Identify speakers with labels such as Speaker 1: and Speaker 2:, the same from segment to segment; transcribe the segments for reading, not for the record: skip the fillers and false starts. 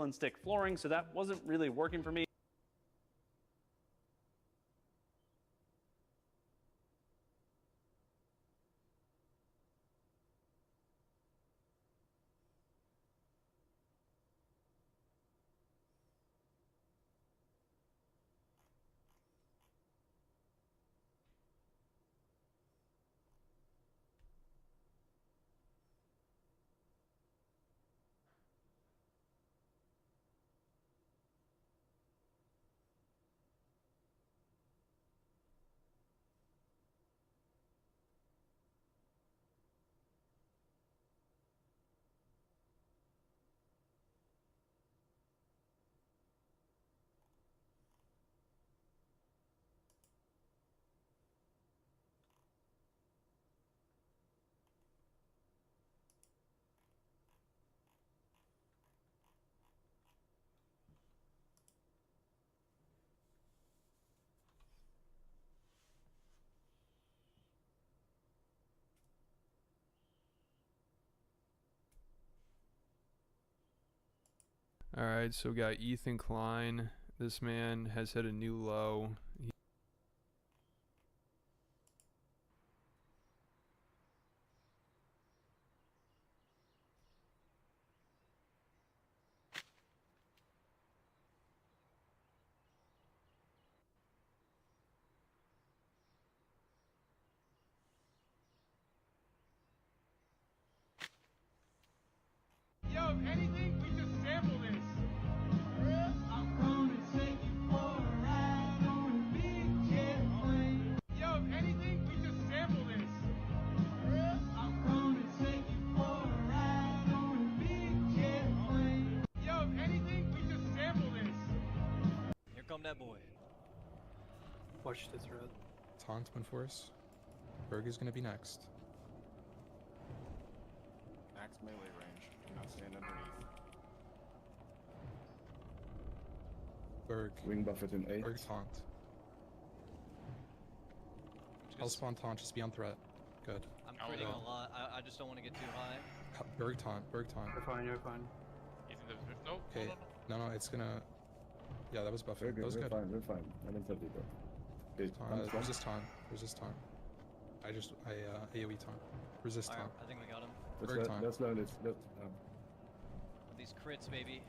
Speaker 1: and stick flooring, so that wasn't really working for me.
Speaker 2: All right, so we got Ethan Klein. This man has hit a new low.
Speaker 3: Yo, if anything, we just sample this. I'm gonna take you for a ride on a big jet plane. Yo, if anything, we just sample this. I'm gonna take you for a ride on a big jet plane. Yo, if anything, we just sample this.
Speaker 4: Here come that boy.
Speaker 5: Watch this red.
Speaker 6: Taunt went force. Berg is gonna be next.
Speaker 7: Max melee range. Do not stand underneath.
Speaker 6: Berg.
Speaker 8: Wing buffet in 8.
Speaker 6: Berg taunt. I'll spawn taunt, just be on threat. Good.
Speaker 4: I'm critting a lot. I just don't want to get too high.
Speaker 6: Berg taunt, Berg taunt.
Speaker 5: You're fine, you're fine.
Speaker 7: You think there's no?
Speaker 6: Okay. No, it's gonna. Yeah, that was
Speaker 8: We're
Speaker 6: buffet.
Speaker 8: good,
Speaker 6: That was
Speaker 8: we're
Speaker 6: good.
Speaker 8: fine, we're fine. I don't have people. Okay,
Speaker 6: Resist taunt. Resist taunt. I AoE taunt. Resist
Speaker 4: Alright,
Speaker 6: taunt.
Speaker 4: I think we got him.
Speaker 6: Berg taunt.
Speaker 8: let's learn it.
Speaker 4: With these crits, baby.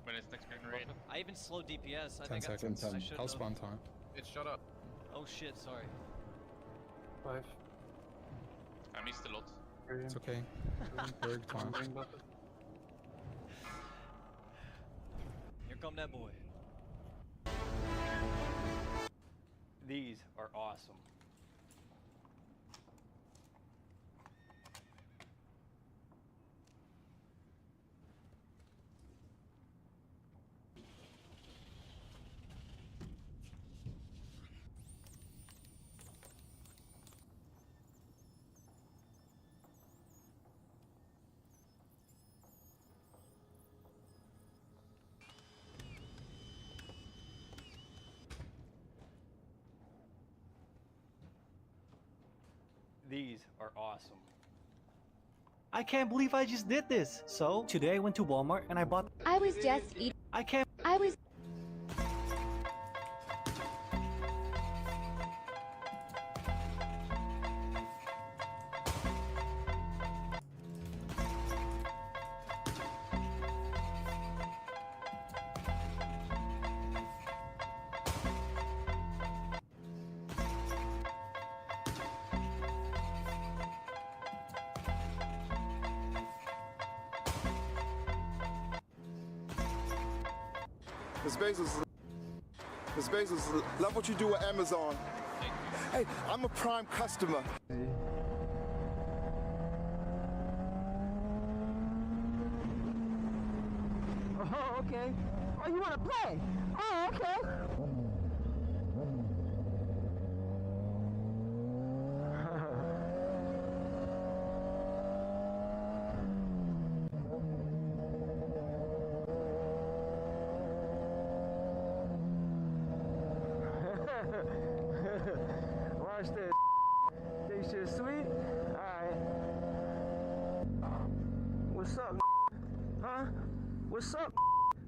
Speaker 7: When it's next green raid.
Speaker 4: I even slowed DPS. I
Speaker 6: 10
Speaker 4: think
Speaker 6: seconds.
Speaker 4: I should
Speaker 6: I'll
Speaker 4: have.
Speaker 6: spawn taunt.
Speaker 7: It's shut up.
Speaker 4: Oh shit, sorry.
Speaker 5: 5.
Speaker 7: I missed a lot.
Speaker 6: It's okay. Berg taunt.
Speaker 5: Wing buffet.
Speaker 4: Here come that boy.
Speaker 1: These are awesome. These are awesome.
Speaker 9: I can't believe I just did this. So today I went to Walmart and I bought.
Speaker 10: I was just eating. I was.
Speaker 11: Miss Bezos, love what you do at Amazon. Hey, I'm a Prime customer.
Speaker 3: Oh, okay. Oh, you want to play? Oh, okay. Watch this. Think shit sweet? Alright. What's up? Huh? What's what's up?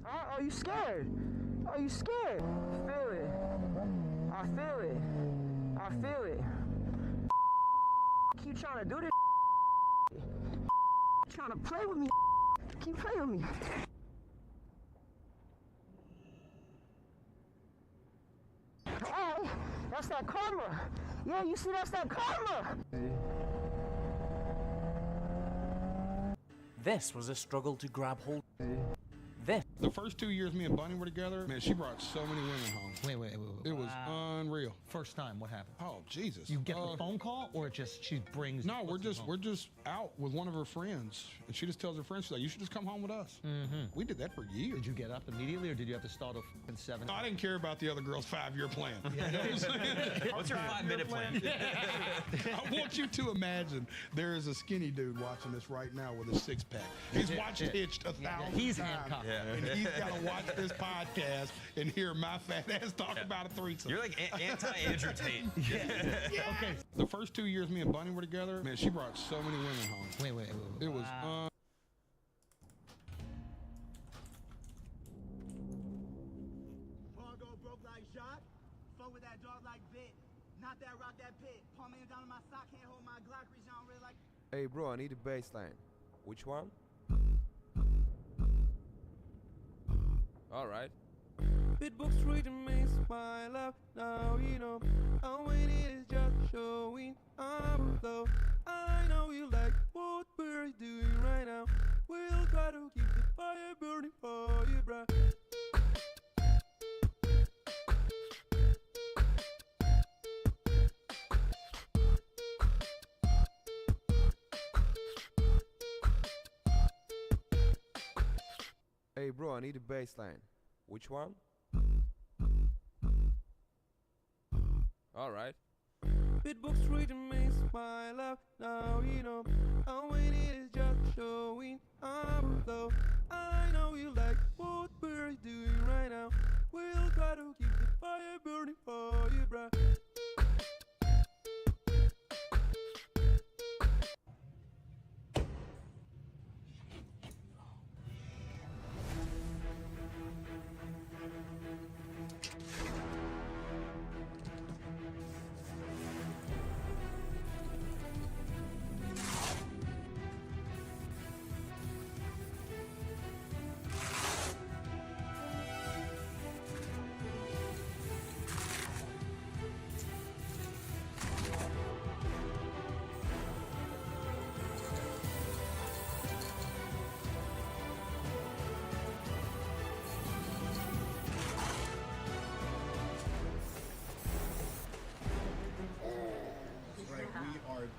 Speaker 3: Are you scared? Are you scared? I feel it. I feel it. I feel it. Keep trying to do this. Trying to play with me. Keep playing with me. Hey, that's that karma. Yeah, you see, that's that karma.
Speaker 9: This was a struggle to grab hold.
Speaker 6: The first 2 years me and Bunny were together, man, she brought so many women home.
Speaker 3: Wait.
Speaker 6: It was unreal.
Speaker 3: First time, what happened?
Speaker 6: Oh, Jesus.
Speaker 3: You get the phone call, or it just she brings?
Speaker 6: No, we're just out with one of her friends, and she just tells her friends, she's like, "You should just come home with us." Mm-hmm. We did that for years.
Speaker 3: Did you get up immediately, or did you have to start off in 7?
Speaker 6: No, I didn't care about the other girl's 5-year plan.
Speaker 9: What's your 5-minute plan?
Speaker 6: I want you to imagine there is a skinny dude watching this right now with a 6-pack. He's watched Hitched 1,000 times.
Speaker 3: He's handcuffed.
Speaker 6: And he's got to watch this podcast and hear my fat ass talk about a threesome.
Speaker 9: You're like anti-Andrew Tate.
Speaker 3: Okay.
Speaker 6: The first 2 years me and Bunny were together, man, she brought so many women home.
Speaker 3: Wait.
Speaker 6: It was
Speaker 3: Go broke like shot. Fuck with that dog like bit. Not that rock that pit. Palm man down in my sock, can't hold my Glock. Reach on really like.
Speaker 12: Hey bro, I need a baseline. Which one? Alright.
Speaker 2: Bitbox reading me smile up. Now you know all we need is just showing up though. I know you like what we're doing right now. We'll try to keep the fire burning for you, bruh.
Speaker 12: Hey bro, I need a baseline. Which one? Alright.
Speaker 2: Bitbox reading me smile up. Now you know all we need is just showing up though. I know you like what we're doing right now. We'll try to keep the fire burning for you, bruh.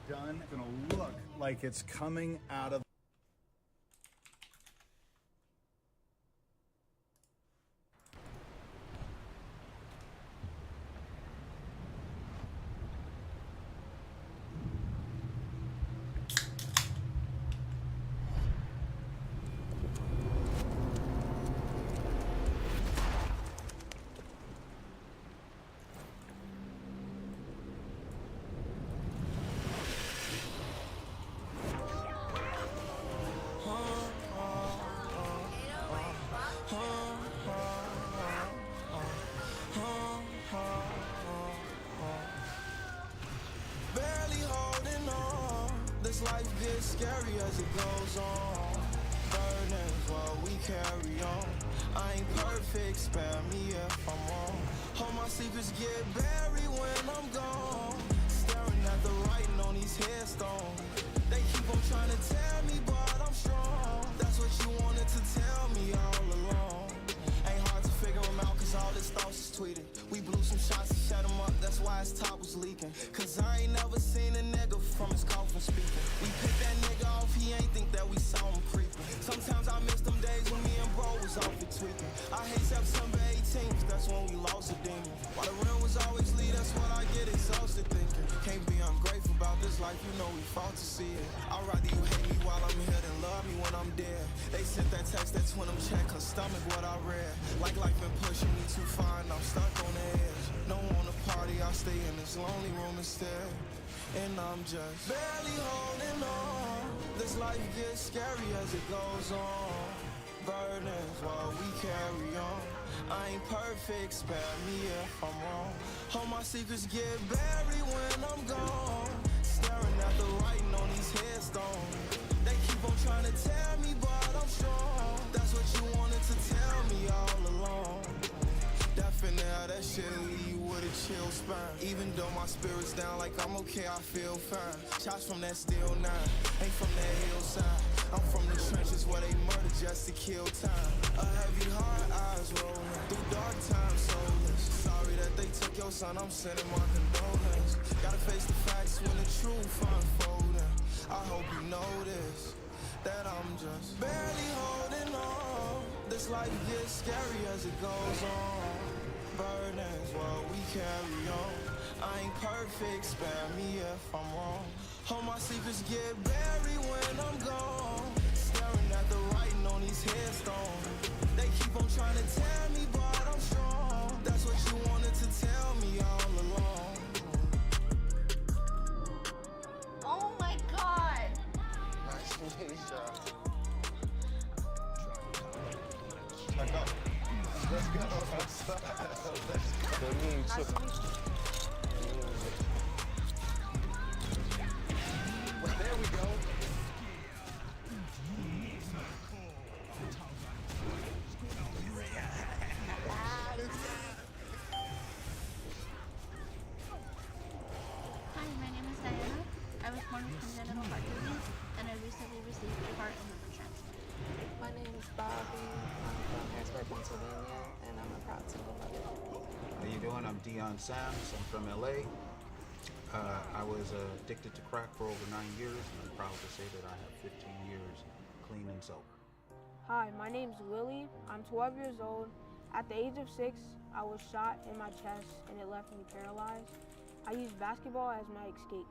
Speaker 13: Done. Gonna look like it's coming out of.
Speaker 3: Life gets scary as it goes on. Burdens while we carry on. I ain't perfect, spare me if I'm wrong. All my secrets get buried when I'm gone. Staring at the writing on these headstones. They keep on trying to tell me, but I'm strong. That's what you wanted to tell me all along. Ain't hard to figure them out, cause all this thoughts is tweeted. We blew some shots and shut them up, that's why his top was leaking. Cause I ain't never seen a nigga from his coffin speaking. We picked that nigga off, he ain't think that we saw him creeping. Sometimes I miss them days when me and bro was off it tweaking. I hate September 18th, that's when we lost a demon. While the real was always lead, that's what I get exhausted thinking. Can't be ungrateful about this life, you know we fought to see it. I'd rather you hate me while I'm here than love me when I'm dead. They sent that text, that twin them check, her stomach what I read. Like life been pushing me too far and I'm stuck on the edge. No one to party, I stay in this lonely room instead. And I'm just barely holding on. This life gets scary as it goes on.
Speaker 2: burdens while we carry on. I ain't perfect, spare me if I'm wrong. All my secrets get buried when I'm gone. Staring at the writing on these headstones. They keep on trying to tell me, but I'm strong. That's what you wanted to tell me all along. Definitely, that shit'll leave you with a chill spine. Even though my spirit's down, like I'm okay, I feel fine. Shots from that steel 9, ain't from that hillside. I'm from the trenches where they murder just to kill time. A heavy heart, eyes rolling through dark times, soulless. Sorry that they took your son, I'm sending my condolence. Gotta face the facts when the truth unfolding. I hope you notice that I'm just barely holding on. This life gets scary as it goes on. Burdens while we carry on. I ain't perfect, spare me if I'm wrong. All my secrets get buried when I'm gone. Staring at the writing on these headstones. They keep on trying to tell me, but I'm strong. That's what you wanted to tell me all along.
Speaker 10: Oh my god!
Speaker 11: Nice to meet you. Check out. Let's go. Let's go. Well, there we go.
Speaker 10: Hi, my name is Diana. I was born with congenital heart disease, and I recently received a heart and liver transplant.
Speaker 14: My name is Bobby. I'm from Harrisburg, Pennsylvania, and I'm a proud single mother.
Speaker 15: How you doing? I'm Dion Sams. I'm from LA. I was addicted to crack for over 9 years, and I'm proud to say that I have 15 years clean and sober.
Speaker 16: Hi, my name's Willie. I'm 12 years old. At the age of 6, I was shot in my chest and it left me paralyzed. I used basketball as my escape.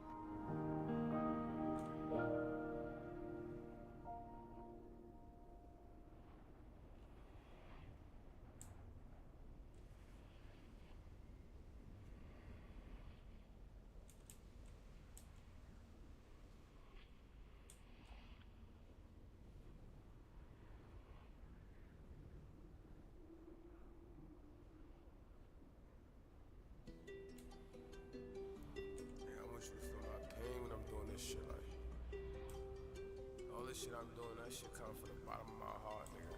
Speaker 2: I want you to feel my pain when I'm doing this shit. Like, all this shit I'm doing, that shit come from the bottom of my heart, nigga.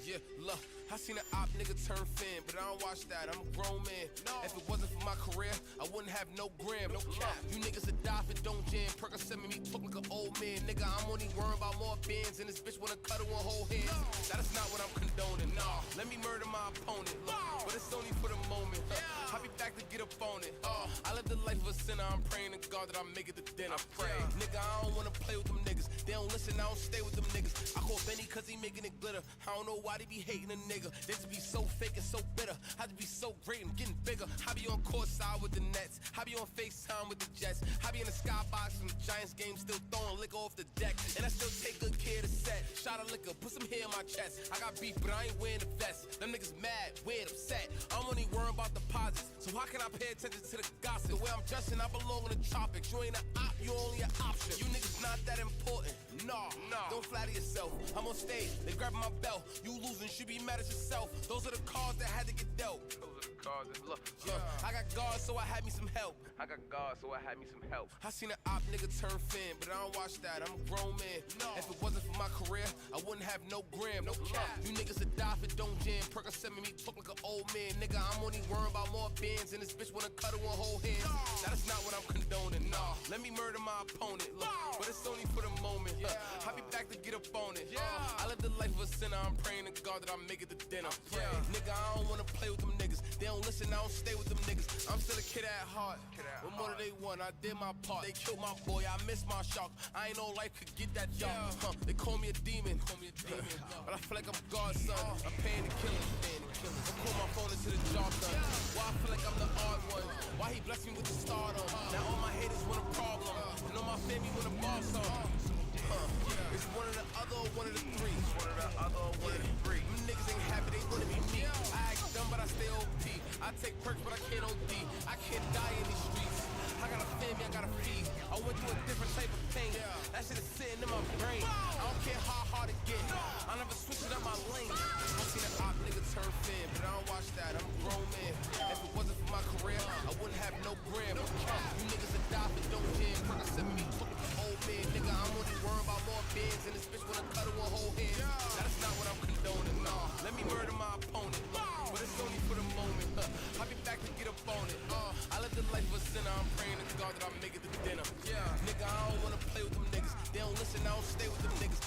Speaker 2: Yeah, look, I seen an op nigga turn fan, but I don't watch that, I'm a grown man. If it wasn't for my career, I wouldn't have no gram. No cap. You niggas that die if it don't jam. Perka send me talk like an old man. Nigga, I'm only worrying about more bands, and this bitch wanna cuddle and hold hands. That is not what I'm condoning, nah. Let me murder my opponent, look, but it's only for the moment. I'll be back to get up on it. I live the life of a sinner, I'm praying to God that I make it to dinner. I pray, nigga, I don't wanna play with them niggas. They don't listen, I don't stay with them niggas. I call Benny cause he making it glitter. I don't know why they be hating a nigga. They just be so fake and so bitter. I just be so great and getting bigger. I be on court side with the Nets. I be on FaceTime with the Jets. I be in the skybox from the Giants game, still throwing liquor off the deck. And I still take good care of the set. Shot of liquor, put some hair in my chest. I got beef, but I ain't wearing the vest. Them niggas mad, weird, upset. I'm only worrying about deposits. So how can I pay attention to the gossip? The way I'm dressing, I belong in the tropics. You ain't an op, you only an option. You niggas not that important. Nah, don't flatter yourself. I'm on stage, they grabbing my belt. You losing, should be mad at yourself. Those are the cards that had to get dealt. Those are the cards that look. I got guards, so I had me some help. I seen an op nigga turn fan, but I don't watch that. I'm a grown man. If it wasn't for my career, I wouldn't have no gram. No cap. You niggas that die if it don't jam. Perka send me talk like an old man. Nigga, I'm only worrying about more bands, and this bitch wanna cuddle and hold hands. That is not what I'm condoning. Nah, let me murder my opponent. Look, but it's only for the moment. I'll be back to get up on it. I live the life of a sinner. I'm praying to God that I make it to dinner. Nigga, I don't wanna play with them niggas. They don't listen, I don't stay with them niggas. I'm still a kid at heart. What more do they want? I did my part. They killed my boy, I missed my shock. I ain't know life could get that job. They call me a demon. But I feel like I'm God's son. I'm paying the killers. I call my phone into the job done. Why I feel like I'm the odd one? Why he blessed me with the stardom? Now all my haters want a problem. And all my family want a boss on. It's one of the other or one of the three. Them niggas ain't happy, they wanna be me. I act dumb, but I stay OP. I take perks, but I can't OD. I can't die in these streets. I got a family, I gotta feed. I I went through a different type of pain. That shit is sitting in my brain. I don't care how hard it get. I never switch it up my lane. I seen an op nigga turn fin, but I don't watch that. I'm a grown man. If it wasn't for my career, I wouldn't have no gram. You niggas that die for dope jam. Percocet me talking for old man. Nigga, I'm only worried about more bands, and this bitch wanna cut her a whole hand. That's not what I'm condoning. No, let me murder my opponent. But it's only for the moment. I'll be back to get up on it. I live the life of a sinner. I'm praying to God that I make it to dinner. Yeah, nigga, I don't wanna play with them niggas. They don't listen, I don't stay with them niggas.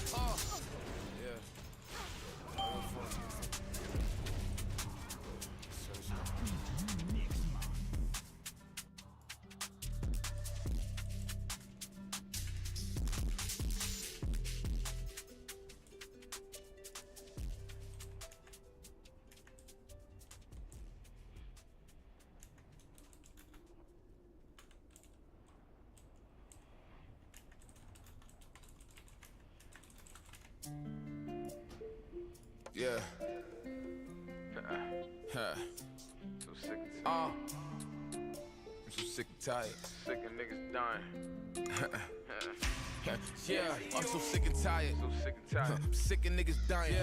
Speaker 2: Yeah. Yeah.
Speaker 17: So sick and tired.
Speaker 2: I'm so sick and tired.
Speaker 17: Sick of niggas dying.
Speaker 2: Yeah, I'm so sick and tired.
Speaker 17: So sick and tired.
Speaker 2: I'm sick of niggas dying.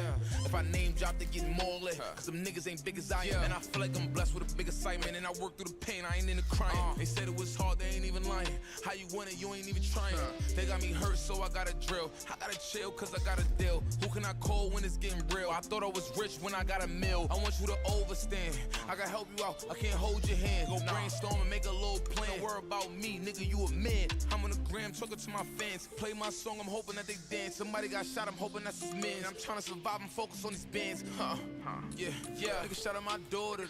Speaker 2: If I name drop, they get more lit. Cause them niggas ain't big as I am. And I feel like I'm blessed with a big assignment. And I work through the pain, I ain't into crying. They said it was hard, they ain't even lying. How you want it, you ain't even trying. They got me hurt, so I gotta drill. I gotta chill, cause I gotta deal. Who can I call when it's getting real? I thought I was rich when I got a mill. I want you to overstand. I gotta help you out, I can't hold your hand. Go brainstorm and make a little plan. Don't worry about me, nigga, you a man. I'm on the gram talking to my fans. Play my song, I'm hoping that they dance. Somebody got shot, I'm hoping that's his man. I'm trying to survive and focus on these bands. Yeah. Nigga, shout out my daughter.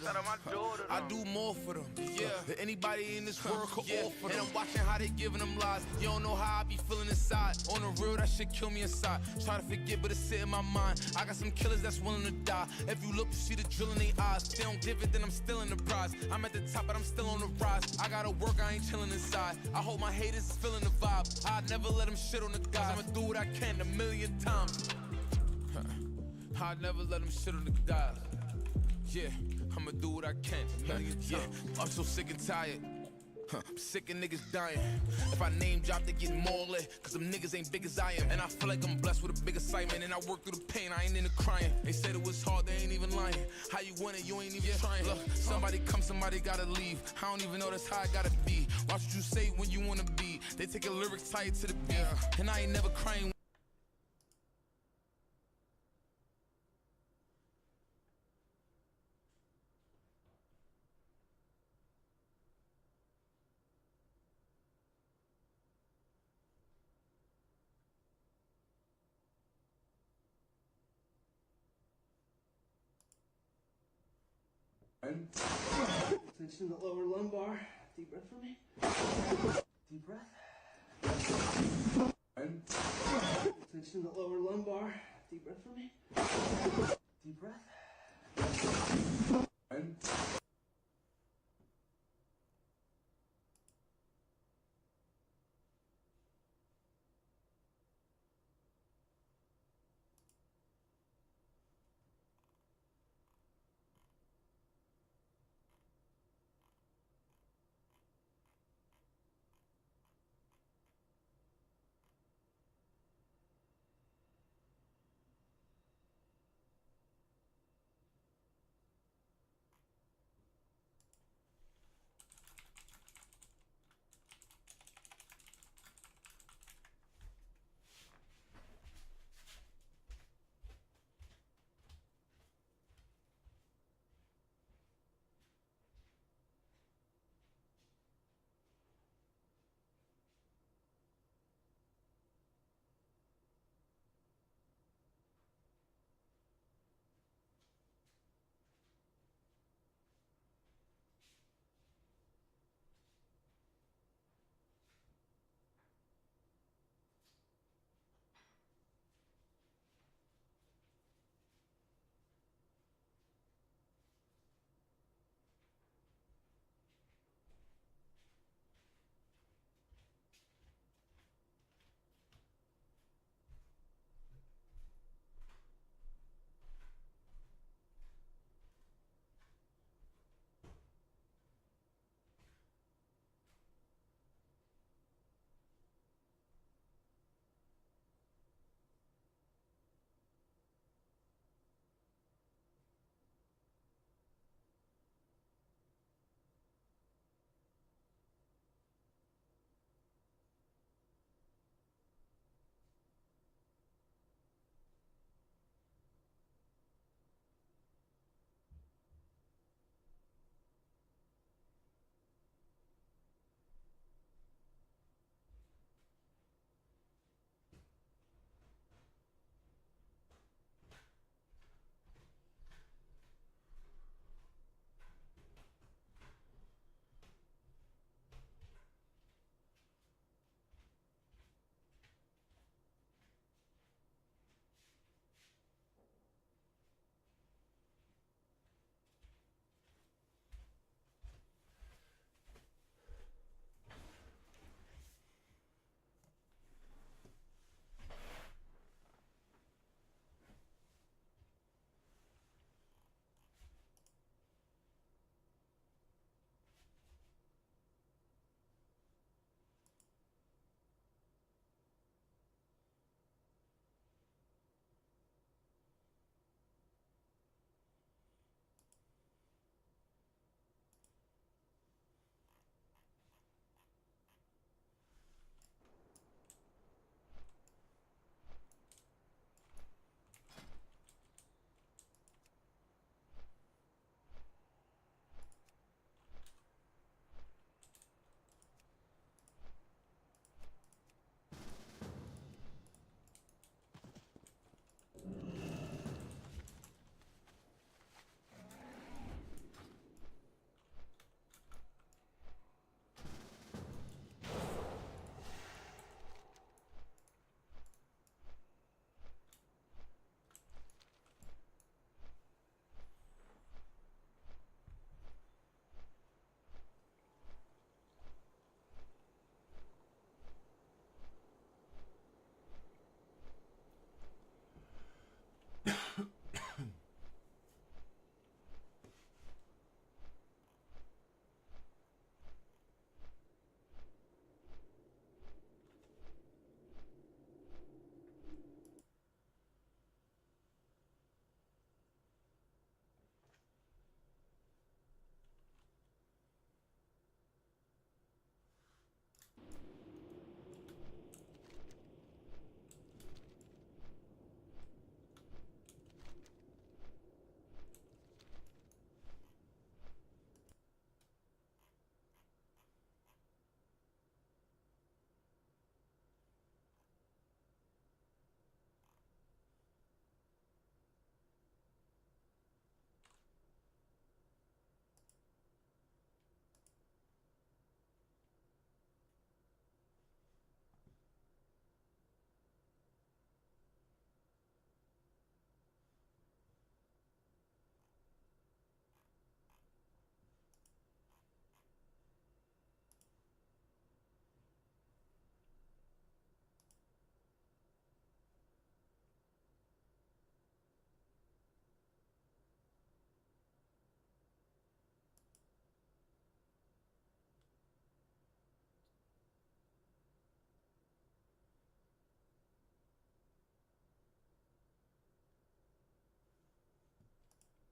Speaker 2: I do more for them. Yeah. Than anybody in this world could offer them. And I'm watching how they giving them lies. You don't know how I be feeling inside. On the real, that shit kill me inside. Try to forget, but it's sit in my mind. I got some killers that's willing to die. If you look, you see the drill in their eyes. They don't give it, then I'm still in the prize. I'm at the top, but I'm still on the rise. I gotta work, I ain't chilling inside. I hope my haters is feeling the vibe. I'd never let them shit on the guys. I'ma do what I can 1,000,000 times. I'd never let them shit on the guys. Yeah, I'ma do what I can 1,000,000 times. Yeah, I'm so sick and tired. I'm sick of niggas dying. If I name drop, they get more lit. Cause them niggas ain't big as I am. And I feel like I'm blessed with a big assignment. And I work through the pain, I ain't into crying. They said it was hard, they ain't even lying. How you want it, you ain't even trying. Look, somebody come, somebody gotta leave. I don't even know that's how I gotta be. Watch what you say when you wanna be. They take a lyric tied to the beat. And I ain't never crying.
Speaker 18: Tension in the lower lumbar. Deep breath for me. Deep breath. Tension in the lower lumbar. Deep breath for me. Deep breath.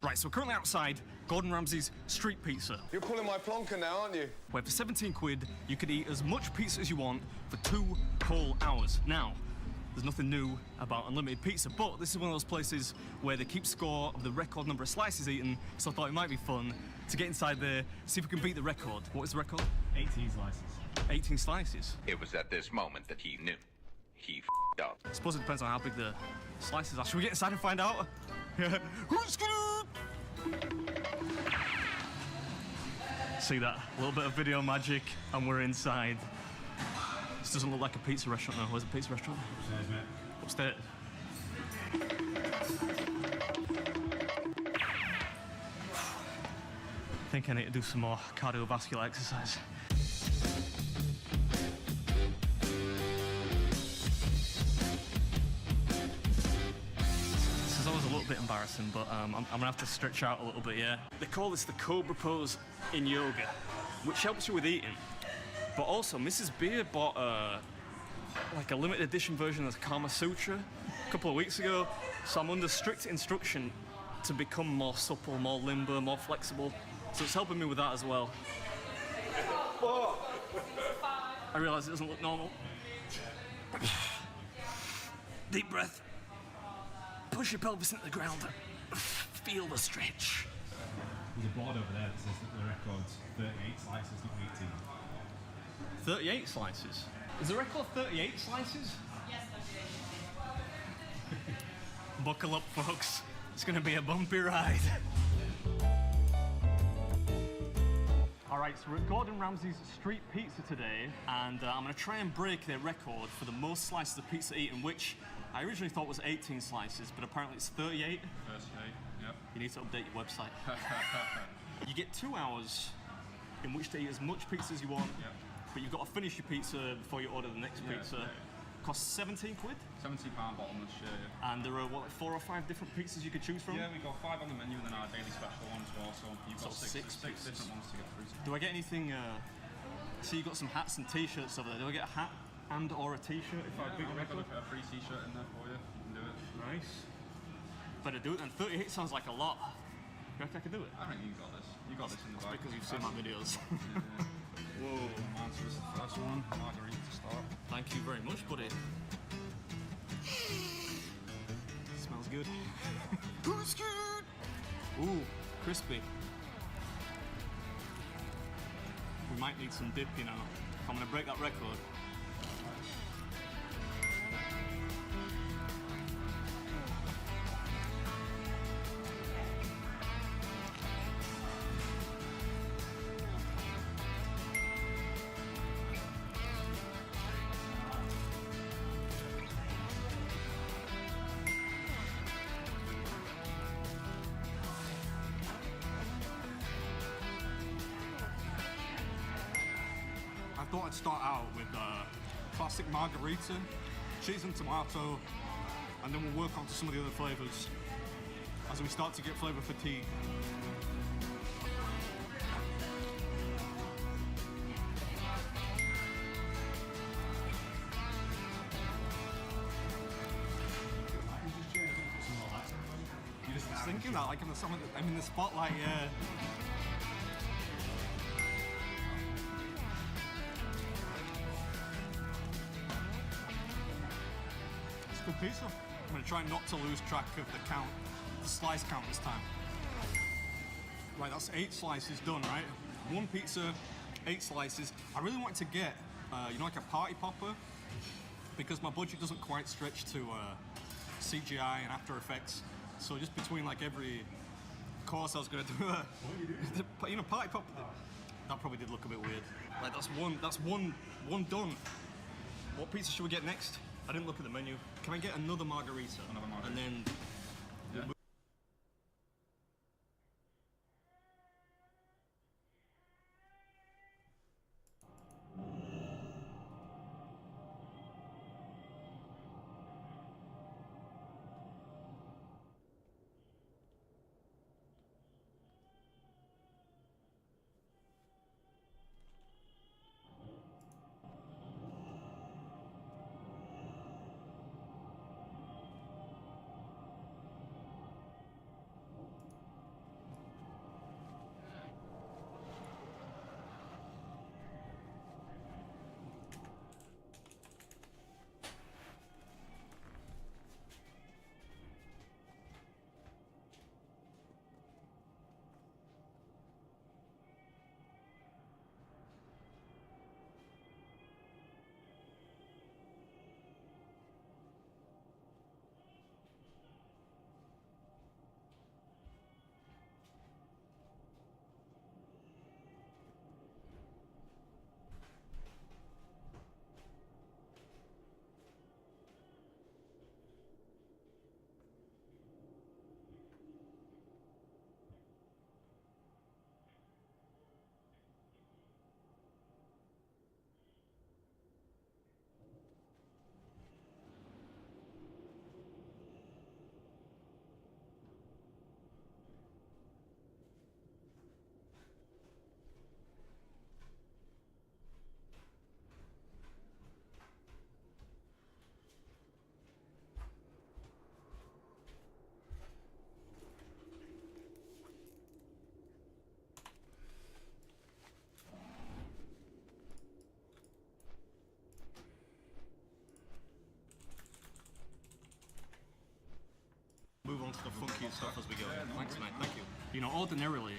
Speaker 19: Right, so we're currently outside Gordon Ramsay's Street Pizza,
Speaker 20: You're pulling my plonker now, aren't you?
Speaker 19: where for 17 quid you could eat as much pizza as you want for 2 whole hours. Now, there's nothing new about unlimited pizza, but this is one of those places where they keep score of the record number of slices eaten, so I thought it might be fun to get inside there, see if we can beat the record. What is the record?
Speaker 21: 18 slices.
Speaker 19: 18 slices.
Speaker 21: It was at this moment that he knew. He f***ed up.
Speaker 19: I suppose it depends on how big the slices are. Should we get inside and find out? Who's gonna... See that? A little bit of video magic, and we're inside. This doesn't look like a pizza restaurant, though. Where's a pizza restaurant?
Speaker 21: Upstairs, mate.
Speaker 19: Upstairs. I think I need to do some more cardiovascular exercise. This is always a little bit embarrassing, but I'm gonna have to stretch out a little bit, yeah? They call this the Cobra pose in yoga, which helps you with eating. But also, Mrs. Beer bought like a limited edition version of Kama Sutra a couple of weeks ago, so I'm under strict instruction to become more supple, more limber, more flexible. So it's helping me with that as well. I realise it doesn't look normal. Deep breath. Push your pelvis into the ground. Feel the stretch.
Speaker 21: There's a board over there that says that the record's 38 slices, not 18.
Speaker 19: 38 slices? Is the record 38 slices?
Speaker 21: Yes, 38.
Speaker 19: Buckle up, folks. It's gonna be a bumpy ride. All right, so we're at Gordon Ramsay's Street Pizza today, and I'm gonna try and break their record for the most slices of pizza eaten, which I originally thought was 18 slices, but apparently it's 38.
Speaker 21: 38, yep.
Speaker 19: You need to update your website. You get 2 hours in which to eat as much pizza as you want,
Speaker 21: Yep.
Speaker 19: but you've got to finish your pizza before you order the next pizza.
Speaker 21: Yeah.
Speaker 19: Costs 17 quid?
Speaker 21: £17 bottomless, yeah.
Speaker 19: And there are, what, like 4 or 5 different pizzas you could choose from?
Speaker 21: Yeah, we got 5 on the menu and then our daily special one as well, so you've got
Speaker 19: So
Speaker 21: six
Speaker 19: six
Speaker 21: different ones to get through.
Speaker 19: Do I get anything, so you got some hats and t-shirts over there. Do I get a hat and or a t-shirt if I beat the record?
Speaker 21: Got a free t-shirt in there for you. You can do it.
Speaker 19: Nice. Better do it then. 38 sounds like a lot. You reckon I can do it?
Speaker 21: I think you got this. You got this in the bag.
Speaker 19: Because you've seen my videos.
Speaker 21: Whoa. Man, so this is the first one. Margarita to start.
Speaker 19: Thank you very much, buddy. Smells good. Who's good? Ooh, crispy. We might need some dip, you know. If I'm gonna break that record. I thought I'd start out with classic margarita, cheese and tomato, and then we'll work on to some of the other flavours as we start to get flavour fatigue. I was thinking that, like I'm in the spotlight, yeah. It's good pizza. I'm gonna try not to lose track of the slice count this time. Right, that's 8 slices done, right? 1 pizza, 8 slices. I really wanted to get, you know, like a party popper, because my budget doesn't quite stretch to CGI and After Effects. So just between like every course, I was gonna do a, you know, party popper. That probably did look a bit weird. Like that's one done. What pizza should we get next? I didn't look at the menu. Can I get another margarita?
Speaker 21: Another margarita.
Speaker 19: And then.
Speaker 21: Yeah.
Speaker 19: stuff as we go. Thanks, mate. Thank you. You know, ordinarily,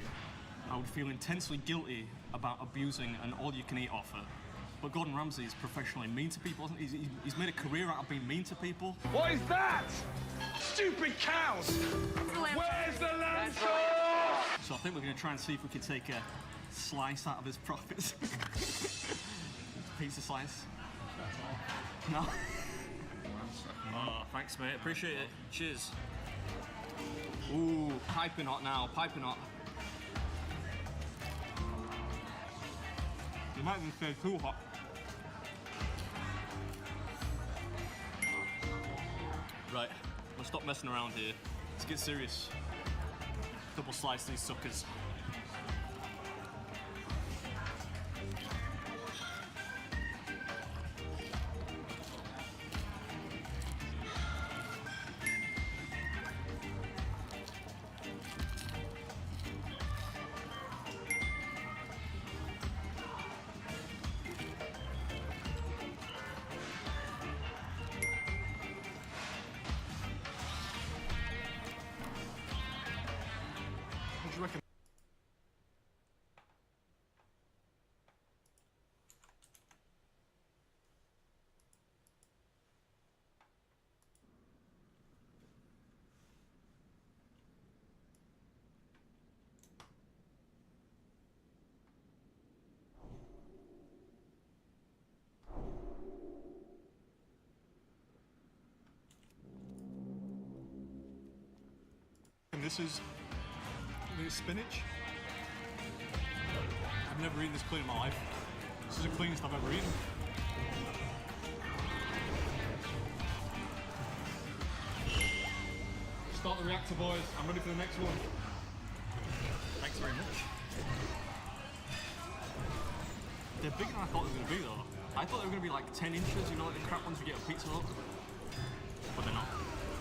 Speaker 19: I would feel intensely guilty about abusing an all-you-can-eat offer. But Gordon Ramsay is professionally mean to people, isn't he? He's made a career out of being mean to people.
Speaker 3: What is that? Stupid cows! Where's the lamb sauce?
Speaker 19: So I think we're going to try and see if we can take a slice out of his profits. Pizza slice. No? Oh, thanks, mate. Appreciate it. Cheers. Ooh, piping hot now. Piping hot. You might even say too hot. Right, let's stop messing around here. Let's get serious. Double slice these suckers. What do you reckon? And this is spinach. I've never eaten this clean in my life. This is the cleanest I've ever eaten. Start the reactor, boys. I'm ready for the next one. Thanks very much. They're bigger than I thought they were going to be, though. I thought they were going to be like 10 inches, you know, like the crap ones you get at Pizza Hut. But they're not.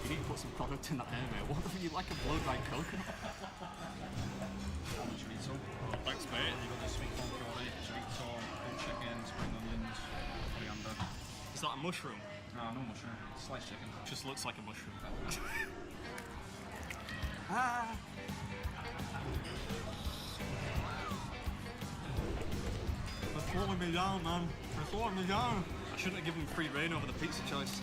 Speaker 19: You need to put some product in that air, mate. What if you like a blow-dried coconut?
Speaker 21: Chorizo.
Speaker 19: Oh, thanks, mate.
Speaker 21: You got the sweet corn curry, chorizo, pulled chicken, spring onions, coriander.
Speaker 19: Is that a mushroom?
Speaker 21: No, no mushroom. Sliced chicken.
Speaker 19: Just looks like a mushroom.
Speaker 3: Ah!
Speaker 19: They're slowing me down, man. They're slowing me down. I shouldn't have given them free reign over the pizza choice.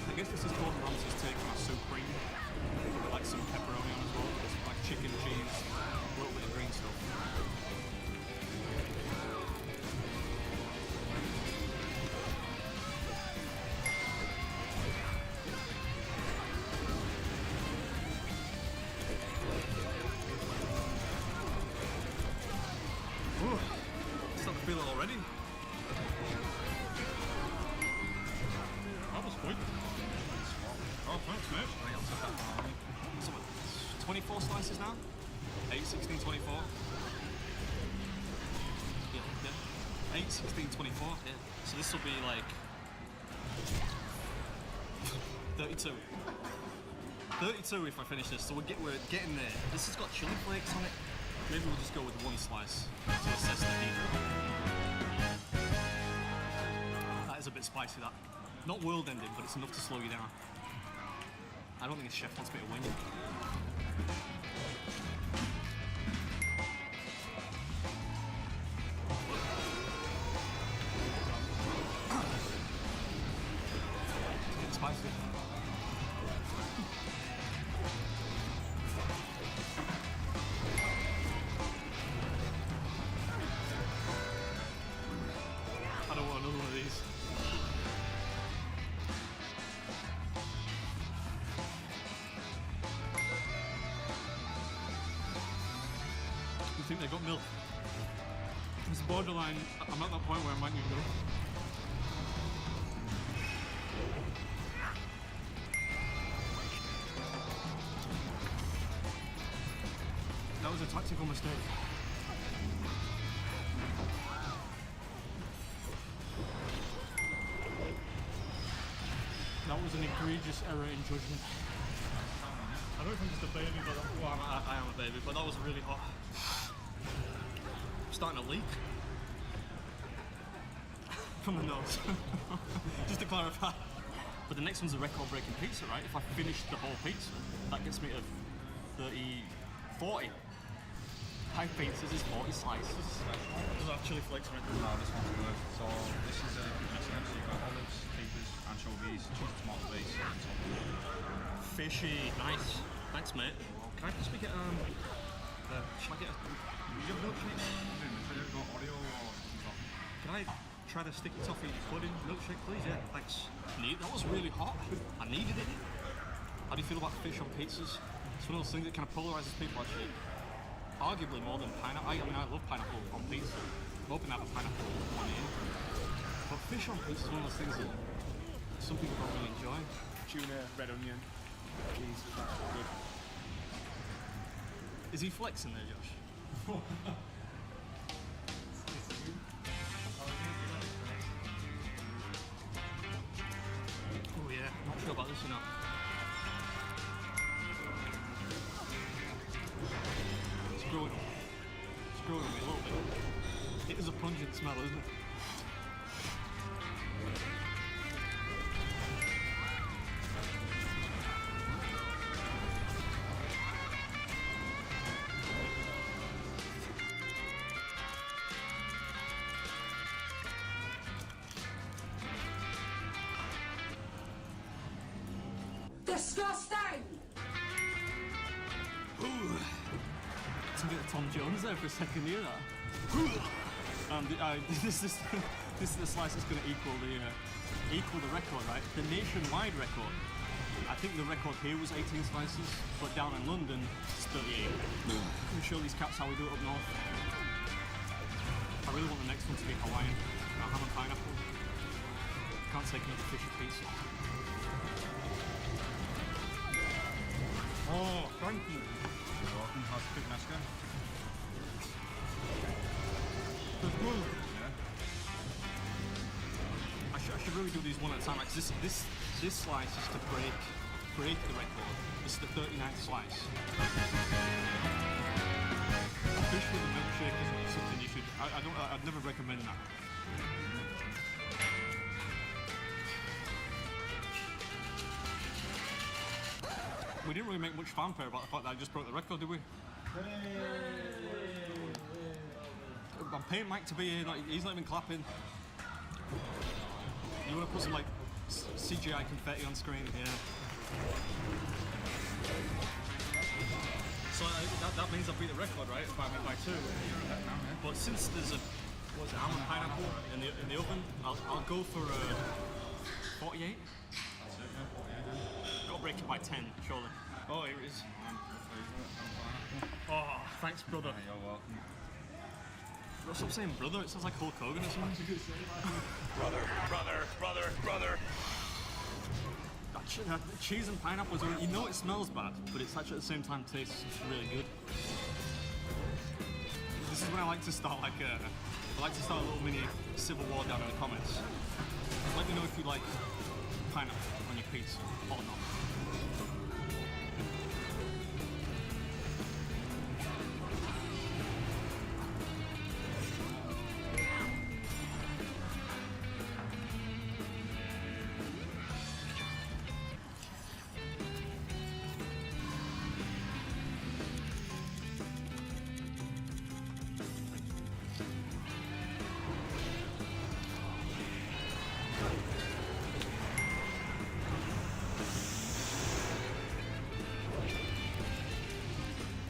Speaker 19: I guess this is Gordon Ramsay's take on a supreme. With like some pepperoni on as well. It's like chicken, cheese, a little bit of green stuff. Ooh, starting to feel it already. That was quick. Oh, thanks, mate. So what, 24 slices now? 8, 16, 24. Yeah. 8, 16, 24. Yeah. So this will be like 32. 32 if I finish this. So we're getting there. This has got chili flakes on it. Maybe we'll just go with one slice to assess the heat. That is a bit spicy, that. Not world-ending, but it's enough to slow you down. I don't think the chef wants me to win. It's getting spicy. I don't want another one of these. I think they got milk. It's borderline. I'm at that point where I might need milk. That was a tactical mistake. That was an egregious error in judgment. I don't think it's the baby, but well, I am a baby, but that was really hot. I'm starting to leak from the nose. Just to clarify. But the next one's a record-breaking pizza, right? If I finish the whole pizza, that gets me to 40. 5 pizzas is 40 slices. Does that chili flakes on it?
Speaker 21: No, this one's good. So this is a pizza. So you've got olives, capers, anchovies, cheese, tomato base, and tomato.
Speaker 19: Fishy, nice. Thanks, mate. Can I possibly get shall I get a medium milkshake?
Speaker 21: Oreo or
Speaker 19: Can I try the sticky toffee pudding milkshake, please? Yeah, thanks. That was really hot. I needed it. How do you feel about fish on pizzas? It's one of those things that kind of polarizes people, actually. Arguably more than pineapple. I mean, I love pineapple on pizza. I'm hoping to have a pineapple one in. But fish on pizza is one of those things that some people don't really enjoy.
Speaker 1: Tuna, red onion, cheese, good.
Speaker 19: Is he flexing there, Josh? Oh yeah, not sure about this or not. It's growing on me a little bit. It is a pungent smell, isn't it?
Speaker 8: Disgusting!
Speaker 19: Some bit of Tom Jones there for a second, you hear that? This is the slice that's going to equal the record, right? The nationwide record. I think the record here was 18 slices, but down in London, it's 38. Can we show these caps how we do it up north? I really want the next one to be Hawaiian. Ham and pineapple. Can't take another fishy pizza. Oh, thank you.
Speaker 21: You're welcome. How's the quick Nesca?
Speaker 19: It's good.
Speaker 21: Yeah.
Speaker 19: I should really do these one at a time. Like this slice is to break the record. This is the 39th slice. Fish with a milkshake isn't something you should. I'd never recommend that. We didn't really make much fanfare about the fact that I just broke the record, did we? I'm paying Mike to be here, like, he's not even clapping. You want to put some like CGI confetti on screen? Yeah. So that means I beat the record, right? By 2. But since there's a ham and pineapple in the oven, I'll go for 48. Got to break it by 10, surely. Oh, here it is. Oh, thanks, brother.
Speaker 21: You're welcome.
Speaker 19: Stop saying brother, it sounds like Hulk Hogan or something.
Speaker 21: Brother.
Speaker 19: That cheese and pineapple, you know it smells bad, but it's actually at the same time tastes really good. This is when I like to start a little mini civil war down in the comments. Let me know if you like pineapple on your pizza or not.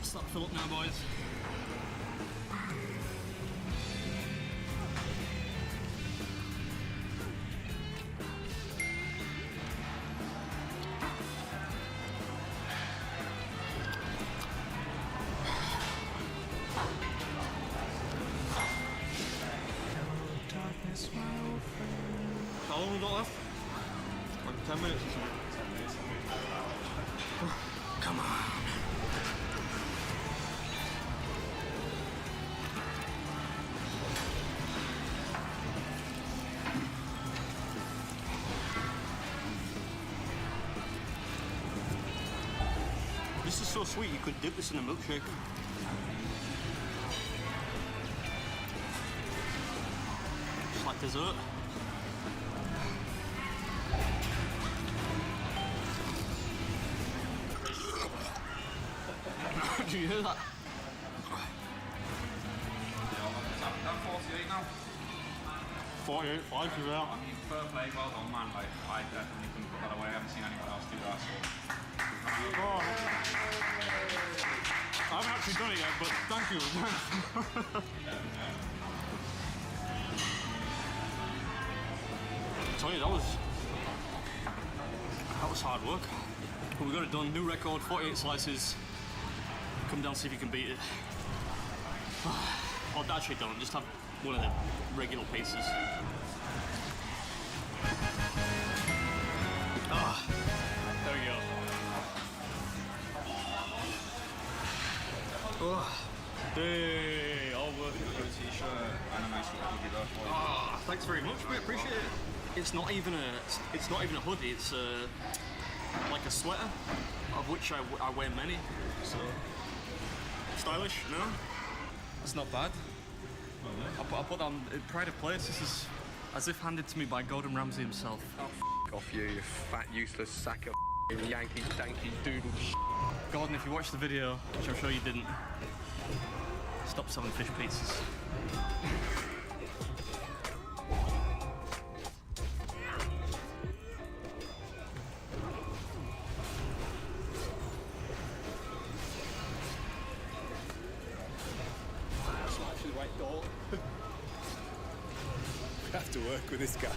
Speaker 19: Start to fill up now, boys. How long we got left? Like 10 minutes or something. Come on. This is so sweet, you could dip this in a milkshake. Just like dessert. Do you hear that?
Speaker 21: That 48 now?
Speaker 19: 48, 5 as well.
Speaker 21: I mean, fair play, well done, man. Like, I definitely couldn't put that away. I haven't seen anyone else do that, so.
Speaker 19: Oh. I haven't actually done it yet, but thank you. I tell you, that was hard work. But we got it done. New record, 48 slices. Come down, see if you can beat it. Or actually don't, just have one of the regular pieces. Ah, there we go. Oh, hey, all worth it.
Speaker 21: T-shirt and a nice little hoodie there for you.
Speaker 19: Ah, thanks very much, mate. Appreciate it. It's not even a hoodie. It's like a sweater, of which I wear many. So stylish, no? That's not bad. I put that on pride of place. This is as if handed to me by Gordon Ramsay himself.
Speaker 17: Oh, off you, you fat, useless sack of Yankee danky doodle
Speaker 19: Gordon, if you watched the video, which I'm sure you didn't, stop selling fish pizzas.
Speaker 1: That's actually the right door. I have to work with this guy.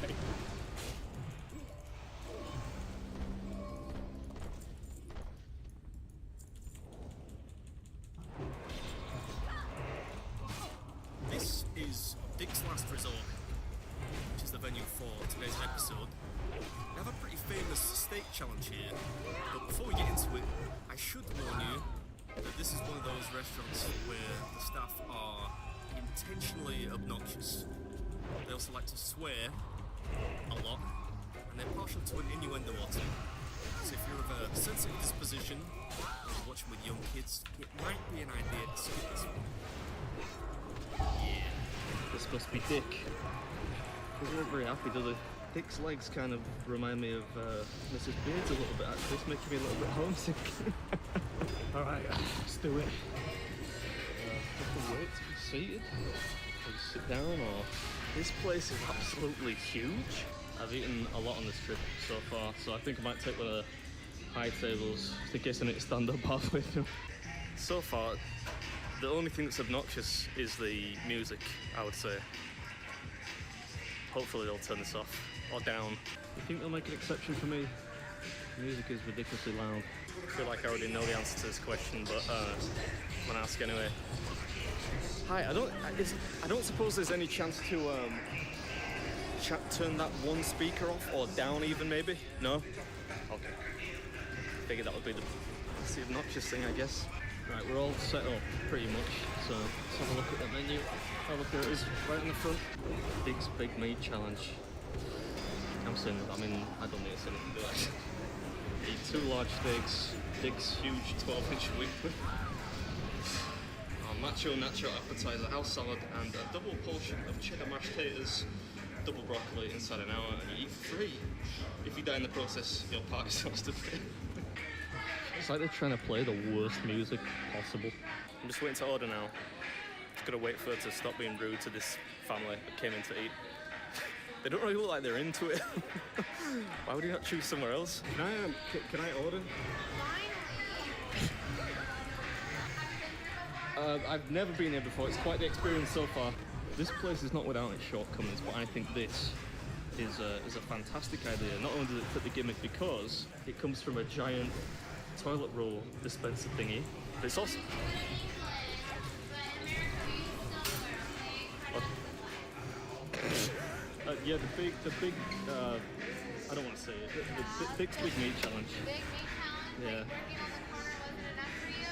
Speaker 7: This is Dick's Last Resort, which is the venue for today's episode. We have a pretty famous steak challenge here, but before we get into it, I should warn you that this is one of those restaurants where the staff are intentionally obnoxious. They also like to swear a lot, and they're partial to an innuendo or two. So if you're of a sensitive disposition, and you're watching with young kids, it might be an idea to skip this one. Yeah.
Speaker 19: This must be Dick. Doesn't look very happy, does he? Dick's legs kind of remind me of Mrs. Beard's a little bit, actually. It's making me a little bit homesick. Alright, let's do it. Have to wait to be seated? Or just sit down, or... This place is absolutely huge. I've eaten a lot on this trip so far, so I think I might take one of the high tables, just in case I need to stand up halfway through. So far, the only thing that's obnoxious is the music, I would say. Hopefully they'll turn this off, or down. You think they'll make an exception for me? The music is ridiculously loud. I feel like I already know the answer to this question, but I'm gonna ask anyway. Hi, I don't suppose there's any chance to turn that one speaker off, or down even maybe? No? Okay. Figured that would be the obnoxious thing, I guess. Right, we're all set up pretty much, so let's have a look at the menu. Oh, look, there it is, right in the front. Dick's Big Meat Challenge. I don't need to say anything, do I? Eat 2 large steaks, Dick's huge 12-inch wing. Macho nacho appetizer, house salad, and a double portion of cheddar mashed taters, double broccoli inside an hour, and you eat free. If you die in the process, your party starts to fail. It's like they're trying to play the worst music possible. I'm just waiting to order now. Just gotta wait for her to stop being rude to this family that came in to eat. They don't really look like they're into it. Why would you not choose somewhere else? Can I order? I've never been here before. It's quite the experience so far. This place is not without its shortcomings, but I think this is a fantastic idea. Not only does it fit the gimmick because it comes from a giant toilet roll dispenser thingy, but it's also... yeah, the big, I don't want to say it. The Dick's Big Meat Challenge.
Speaker 22: Big Meat Challenge?
Speaker 19: Yeah.
Speaker 22: Working on the corner wasn't enough for you?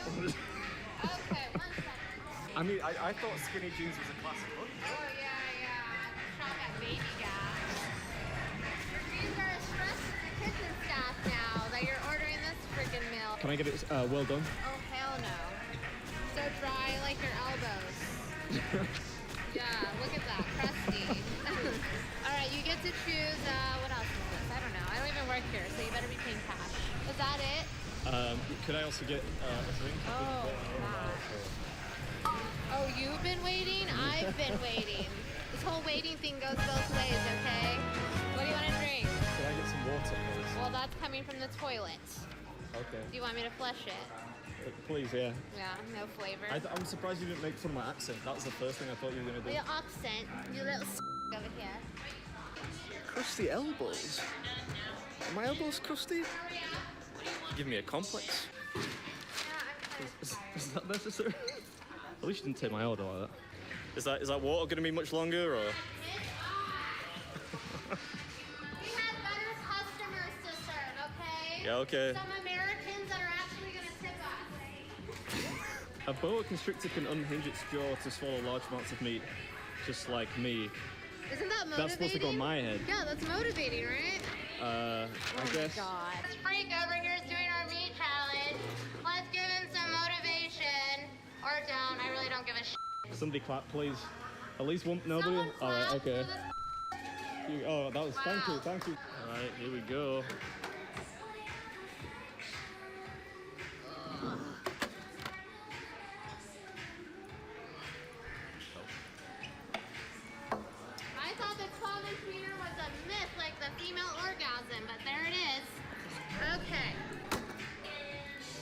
Speaker 22: Okay, one second.
Speaker 19: I mean, I thought skinny jeans was a classic look.
Speaker 22: Oh, yeah. Shop at Baby Gas. Your jeans are a stress to the kitchen staff now that you're ordering this freaking meal.
Speaker 4: Can I get it well done?
Speaker 22: Oh, hell no. So dry like your elbows. Yeah, look at that, crusty. Alright, you get to choose, what else is this? I don't know. I don't even work here, so you better be paying cash. Is that it?
Speaker 4: Could I also get a drink?
Speaker 22: Oh, God. Oh, you've been waiting? I've been waiting. This whole waiting thing goes both ways, okay? What do you want to drink?
Speaker 4: Can I get some water, please?
Speaker 22: Well, that's coming from the toilet.
Speaker 4: Okay.
Speaker 22: Do you want me to flush it?
Speaker 4: Please, yeah.
Speaker 22: Yeah, no flavor.
Speaker 4: I'm surprised you didn't make fun of my accent. That was the first thing I thought you were going to do.
Speaker 22: Your accent, you little over here.
Speaker 4: Crusty elbows? Are my elbows crusty? Give me a complex. Is that necessary? At least you didn't take my order like that. Is that water going to be much longer, or?
Speaker 22: We have better customers to serve, okay?
Speaker 4: Yeah, okay.
Speaker 22: Some Americans that are actually going to tip us.
Speaker 4: A boa constrictor can unhinge its jaw to swallow large amounts of meat, just like me.
Speaker 22: Isn't that motivating?
Speaker 4: That's supposed to go in my head.
Speaker 22: Yeah, that's motivating, right?
Speaker 4: I guess.
Speaker 22: Oh my God. This freak over here is doing our meat challenge. Let's give him some motivation. Or don't. I really don't give a shit.
Speaker 4: Somebody clap, please. At least one. Nobody.
Speaker 22: Someone
Speaker 4: All right.
Speaker 22: clap
Speaker 4: Okay.
Speaker 22: for this.
Speaker 4: Oh, that was.
Speaker 22: Wow.
Speaker 4: Thank you. Thank you. All right. Here we go.
Speaker 22: I thought the 12 meter was a myth, like the female orgasm, but there it is. Okay.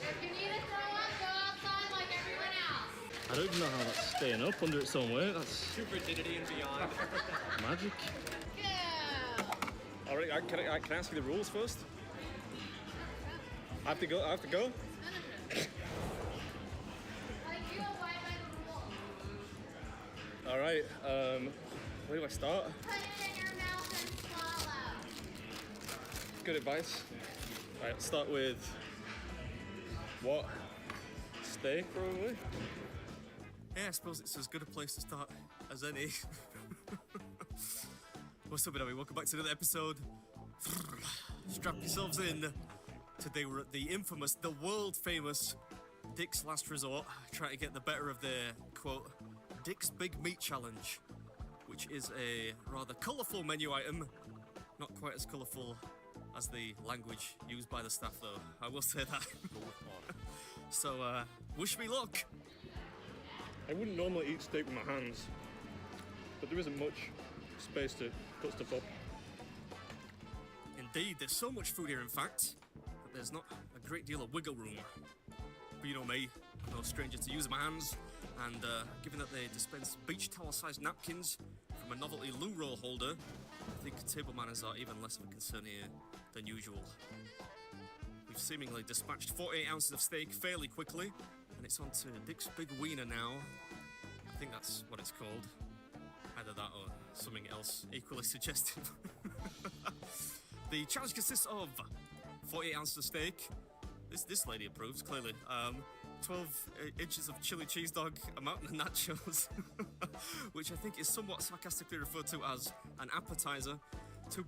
Speaker 22: If you need to throw up, go outside like everyone else.
Speaker 4: I don't even know how that's staying up under its own weight. That's
Speaker 21: Rigidity and beyond.
Speaker 4: magic.
Speaker 22: Go.
Speaker 4: All right. Can I ask you the rules first? I have to go.
Speaker 22: Like you abide by the rules.
Speaker 4: All right. Where do I start?
Speaker 22: Put it in your mouth and swallow.
Speaker 4: Good advice. All right. Let's start with what? Steak, probably.
Speaker 7: Yeah, I suppose it's as good a place to start as any. What's up, everybody? Welcome back to another episode. Strap yourselves in. Today we're at the infamous, the world famous Dick's Last Resort, trying to get the better of their, quote, Dick's Big Meat Challenge, which is a rather colourful menu item. Not quite as colourful as the language used by the staff, though. I will say that. So, wish me luck.
Speaker 4: I wouldn't normally eat steak with my hands, but there isn't much space to put stuff up.
Speaker 7: Indeed, there's so much food here, in fact, that there's not a great deal of wiggle room. But you know me, I'm no stranger to using my hands, and given that they dispense beach towel-sized napkins from a novelty loo roll holder, I think table manners are even less of a concern here than usual. We've seemingly dispatched 48 ounces of steak fairly quickly, and it's on to Dick's Big Wiener now. I think that's what it's called. Either that or something else equally suggestive. The challenge consists of 48 ounces of steak. This lady approves, clearly. 12 inches of chili cheese dog, a mountain of nachos, which I think is somewhat sarcastically referred to as an appetizer. 2.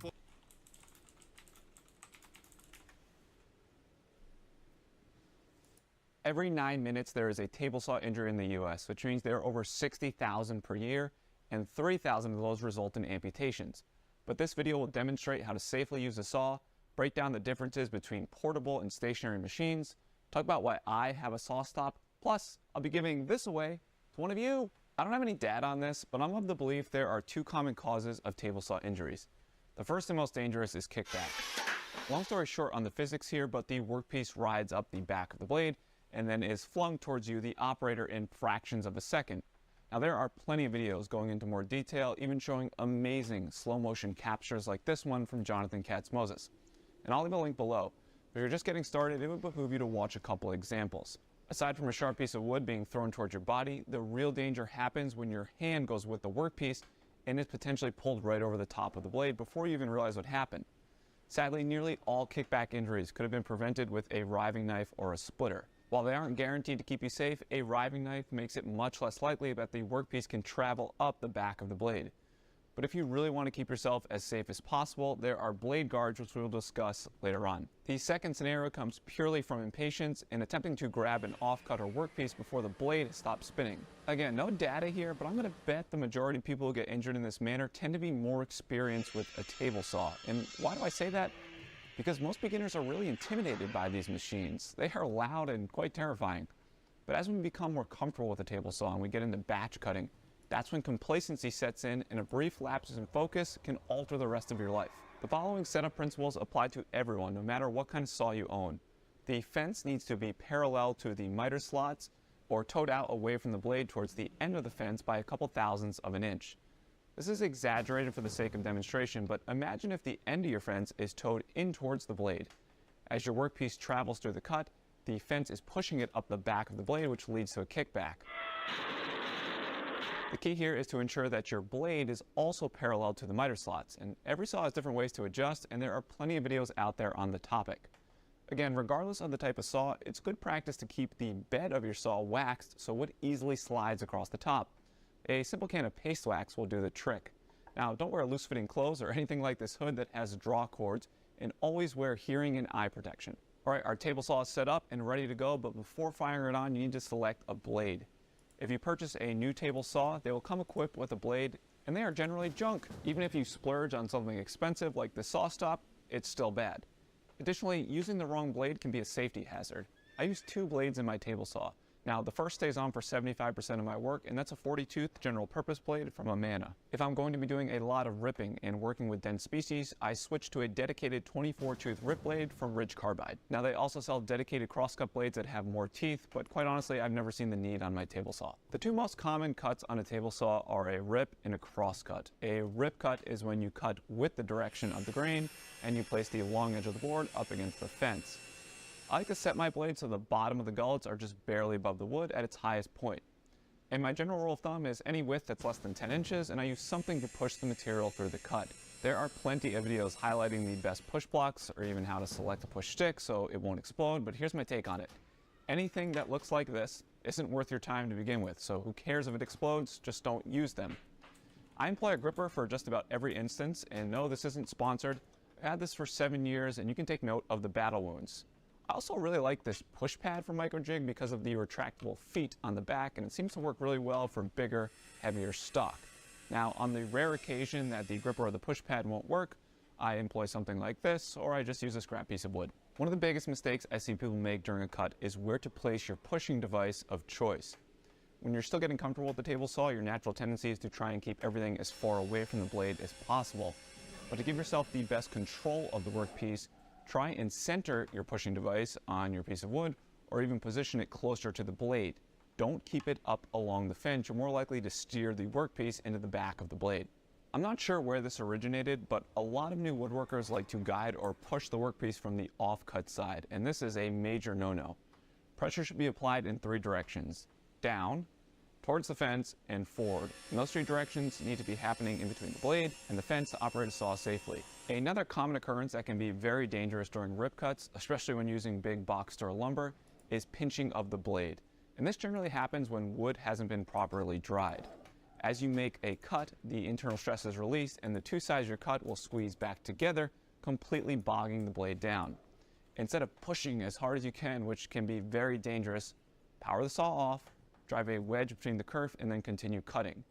Speaker 5: Every 9 minutes, there is a table saw injury in the U.S., which means there are over 60,000 per year, and 3,000 of those result in amputations. But this video will demonstrate how to safely use a saw, break down the differences between portable and stationary machines, talk about why I have a saw stop, plus I'll be giving this away to one of you. I don't have any data on this, but I'm of the belief there are 2 common causes of table saw injuries. The first and most dangerous is kickback. Long story short on the physics here, but the workpiece rides up the back of the blade and then is flung towards you, the operator, in fractions of a second. Now there are plenty of videos going into more detail, even showing amazing slow motion captures like this one from Jonathan Katz-Moses. And I'll leave a link below. If you're just getting started, it would behoove you to watch a couple examples. Aside from a sharp piece of wood being thrown towards your body, the real danger happens when your hand goes with the workpiece and is potentially pulled right over the top of the blade before you even realize what happened. Sadly, nearly all kickback injuries could have been prevented with a riving knife or a splitter. While they aren't guaranteed to keep you safe, a riving knife makes it much less likely that the workpiece can travel up the back of the blade. But if you really want to keep yourself as safe as possible, there are blade guards, which we will discuss later on. The second scenario comes purely from impatience and attempting to grab an offcut or workpiece before the blade stops spinning. Again, no data here, but I'm going to bet the majority of people who get injured in this manner tend to be more experienced with a table saw. And why do I say that? Because most beginners are really intimidated by these machines. They are loud and quite terrifying. But as we become more comfortable with a table saw and we get into batch cutting, that's when complacency sets in and a brief lapse in focus can alter the rest of your life. The following setup principles apply to everyone, no matter what kind of saw you own. The fence needs to be parallel to the miter slots or towed out away from the blade towards the end of the fence by a couple thousandths of an inch. This is exaggerated for the sake of demonstration, but imagine if the end of your fence is towed in towards the blade. As your workpiece travels through the cut, the fence is pushing it up the back of the blade, which leads to a kickback. The key here is to ensure that your blade is also parallel to the miter slots, and every saw has different ways to adjust, and there are plenty of videos out there on the topic. Again, regardless of the type of saw, it's good practice to keep the bed of your saw waxed so wood easily slides across the top. A simple can of paste wax will do the trick. Now, don't wear loose-fitting clothes or anything like this hood that has draw cords, and always wear hearing and eye protection. Alright, our table saw is set up and ready to go, but before firing it on, you need to select a blade. If you purchase a new table saw, they will come equipped with a blade, and they are generally junk. Even if you splurge on something expensive like the saw stop, it's still bad. Additionally, using the wrong blade can be a safety hazard. I use 2 blades in my table saw. Now, the first stays on for 75% of my work, and that's a 40-tooth general purpose blade from Amana. If I'm going to be doing a lot of ripping and working with dense species, I switch to a dedicated 24-tooth rip blade from Ridge Carbide. Now, they also sell dedicated crosscut blades that have more teeth, but quite honestly, I've never seen the need on my table saw. The 2 most common cuts on a table saw are a rip and a crosscut. A rip cut is when you cut with the direction of the grain, and you place the long edge of the board up against the fence. I like to set my blade so the bottom of the gullets are just barely above the wood at its highest point. And my general rule of thumb is any width that's less than 10 inches, and I use something to push the material through the cut. There are plenty of videos highlighting the best push blocks, or even how to select a push stick so it won't explode, but here's my take on it. Anything that looks like this isn't worth your time to begin with, so who cares if it explodes, just don't use them. I employ a gripper for just about every instance, and no, this isn't sponsored. I've had this for 7 years, and you can take note of the battle wounds. I also really like this push pad from Microjig because of the retractable feet on the back, and it seems to work really well for bigger, heavier stock. Now, on the rare occasion that the gripper or the push pad won't work, I employ something like this, or I just use a scrap piece of wood. One of the biggest mistakes I see people make during a cut is where to place your pushing device of choice. When you're still getting comfortable with the table saw, your natural tendency is to try and keep everything as far away from the blade as possible. But to give yourself the best control of the workpiece, try and center your pushing device on your piece of wood, or even position it closer to the blade. Don't keep it up along the fence. You're more likely to steer the workpiece into the back of the blade. I'm not sure where this originated, but a lot of new woodworkers like to guide or push the workpiece from the off-cut side, and this is a major no-no. Pressure should be applied in 3 directions: down, towards the fence, and forward. And those 3 directions need to be happening in between the blade and the fence to operate a saw safely. Another common occurrence that can be very dangerous during rip cuts, especially when using big box store lumber, is pinching of the blade. And this generally happens when wood hasn't been properly dried. As you make a cut, the internal stress is released and the 2 sides of your cut will squeeze back together, completely bogging the blade down. Instead of pushing as hard as you can, which can be very dangerous, power the saw off, drive a wedge between the kerf, and then continue cutting.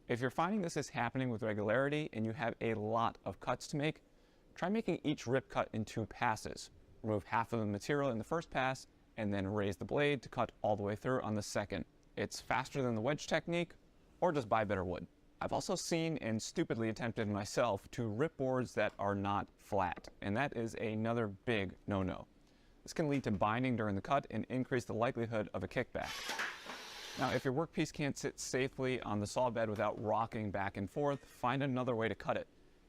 Speaker 5: If you're finding this is happening with regularity and you have a lot of cuts to make, try making each rip cut in 2 passes. Remove half of the material in the first pass, and then raise the blade to cut all the way through on the second. It's faster than the wedge technique, or just buy better wood. I've also seen and stupidly attempted myself to rip boards that are not flat, and that is another big no-no. This can lead to binding during the cut and increase the likelihood of a kickback. Now, if your workpiece can't sit safely on the saw bed without rocking back and forth, find another way to cut it.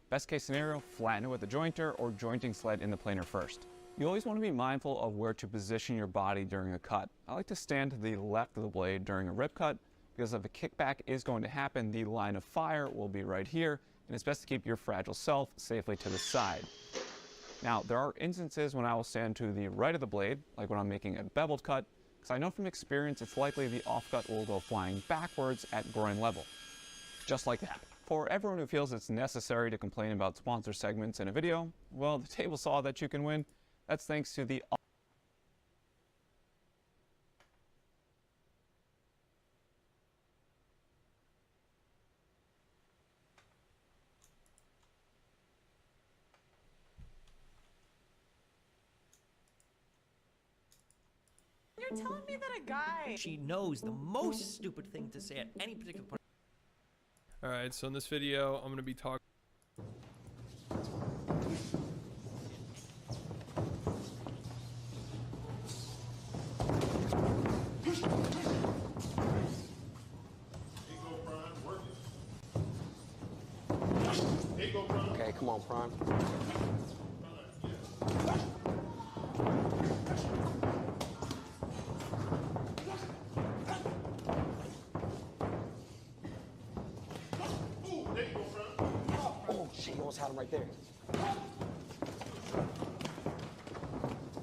Speaker 5: Best case scenario, flatten it with a jointer or jointing sled in the planer first. You always want to be mindful of where to position your body during a cut. I like to stand to the left of the blade during a rip cut because if a kickback is going to happen, the line of fire will be right here, and it's best to keep your fragile self safely to the side. Now, there are instances when I will stand to the right of the blade, like when I'm making a beveled cut, because I know from experience it's likely the offcut will go flying backwards at groin level. Just like that. For everyone who feels it's necessary to complain about sponsor segments in a video, well, the table saw that you can win, that's thanks to the
Speaker 6: You're telling me that a guy... She knows the most stupid thing to say at any particular point.
Speaker 2: Alright, so in this video, I'm going to be talking...
Speaker 9: Okay, come on, Prime. Oh, shit, you almost had him right there.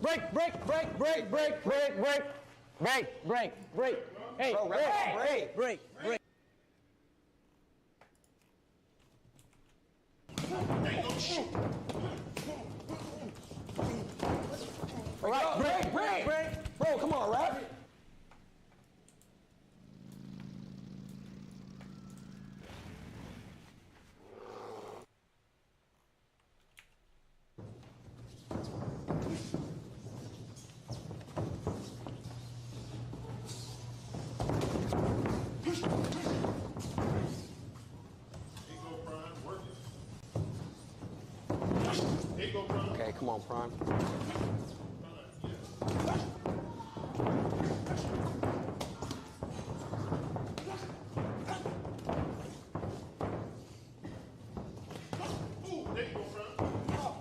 Speaker 3: Break, break, break, break, break, break, break. Break, break, break. Hey,
Speaker 9: Bro,
Speaker 3: break,
Speaker 9: break.
Speaker 3: break, break.
Speaker 9: All right, break. Bro, come on, ref. Okay, come on, Prime.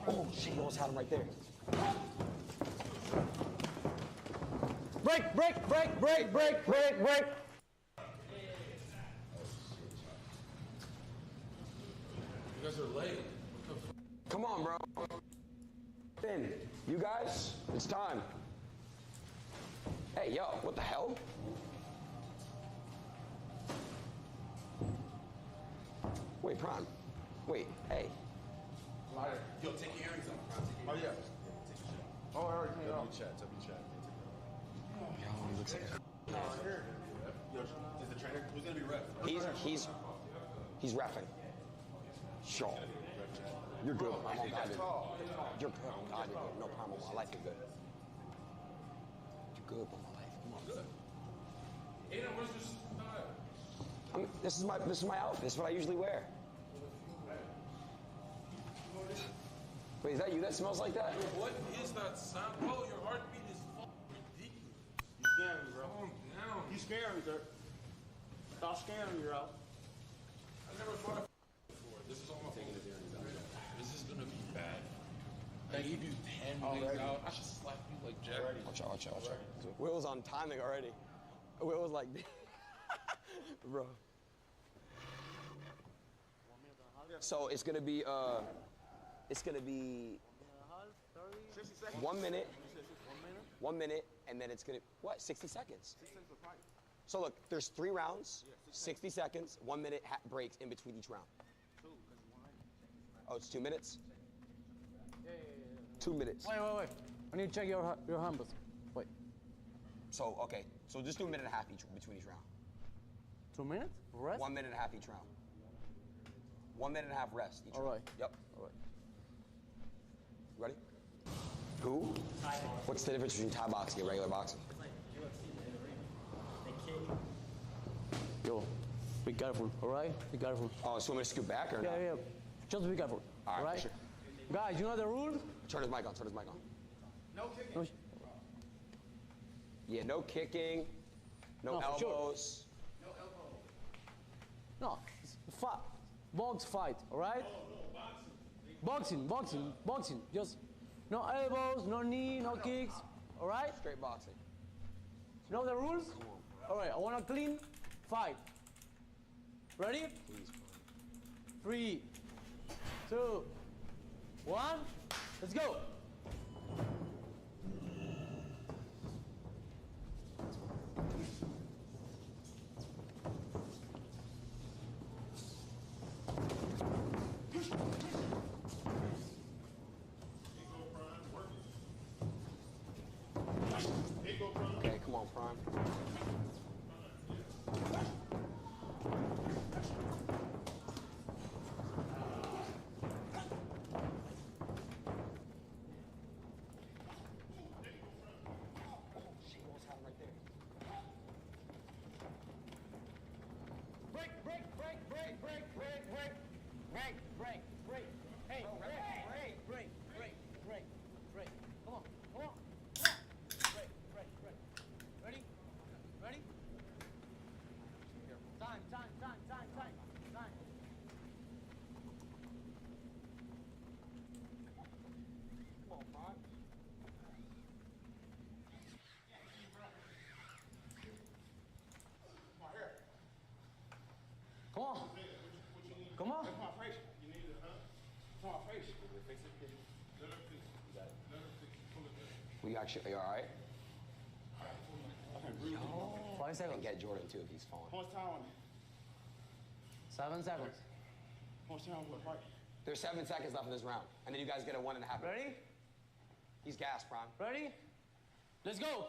Speaker 9: Oh, shit, you almost had him right there.
Speaker 3: Break, break, break, break, break, break, break.
Speaker 9: You guys are late. Come on, bro. In. You guys, it's time. Hey, yo, what the hell? Wait, Prime. Wait, hey.
Speaker 20: Yo, take your earrings off. Oh, yeah. Oh, I already came off. W chat.
Speaker 9: Yo, he looks like
Speaker 20: Yo, is the trainer? Who's gonna be ref?
Speaker 9: he's reffing. Sure. You're good. I'm on God. You're good. On God, you're good. No problem. My life, you're good. You're good, but my life. Come on.
Speaker 20: Aiden, where's your style?
Speaker 9: I mean, this is my outfit. This is what I usually wear. Wait, is that you that smells like that?
Speaker 20: What is that sound? Bro, your heartbeat is ridiculous.
Speaker 1: You scaring me, bro.
Speaker 20: Calm down.
Speaker 1: You scaring me, Dirk. Stop scaring me, bro.
Speaker 20: I never fought before. This is all my fault. This is gonna be bad. I gave you 10 minutes out. I should slap you like Jack.
Speaker 9: Watch out. Will's on timing already. Will was like, bro. So it's gonna be 1 minute. 1 minute, and then it's gonna, what, 60 seconds? So look, there's 3 rounds, 60 seconds, 1 minute breaks in between each round. Oh, it's 2 minutes? 2 minutes.
Speaker 3: Wait. I need to check your handles. Wait.
Speaker 9: So, okay, so just do a minute and a half between each round.
Speaker 3: 2 minutes? Rest?
Speaker 9: 1 minute and a half each round. 1 minute and a half rest each round.
Speaker 3: All right.
Speaker 9: Yep.
Speaker 3: All right.
Speaker 9: Ready? Who? What's the difference between Thai boxing and regular boxing?
Speaker 3: Yo, be careful, all right? Be careful.
Speaker 9: Oh, so I'm gonna scoot back or
Speaker 3: Yeah,
Speaker 9: not?
Speaker 3: yeah. Just be careful.
Speaker 9: All right, sure.
Speaker 3: Guys, you know the rules?
Speaker 9: Turn his mic on.
Speaker 1: No kicking.
Speaker 9: Yeah, no kicking, no elbows.
Speaker 1: No elbow.
Speaker 3: No, it's box fight, all right? Boxing. Just no elbows, no knee, no kicks, all right?
Speaker 9: Straight boxing.
Speaker 3: You know the rules? All right, I want a clean fight. Ready?
Speaker 9: Please.
Speaker 3: 3, 2, 1, let's go.
Speaker 9: Prime.
Speaker 3: Break, break, break, break, break, break, break. Break, break, break. Hey, break, break, break, break, break, break. Come on, come on, come on. Break, break, break. Ready? Ready? Time, time, time, time, time, time.
Speaker 9: Come on, Prime.
Speaker 3: Come on. Come on.
Speaker 9: We actually, are you all right?
Speaker 3: 5 seconds.
Speaker 9: And get Jordan too if he's falling.
Speaker 18: How much time on it?
Speaker 3: 7 seconds.
Speaker 18: How much time on the fight?
Speaker 9: There's 7 seconds left in this round, and then you guys get a 1.5.
Speaker 3: Ready?
Speaker 9: He's gassed, Prime.
Speaker 3: Ready? Let's go.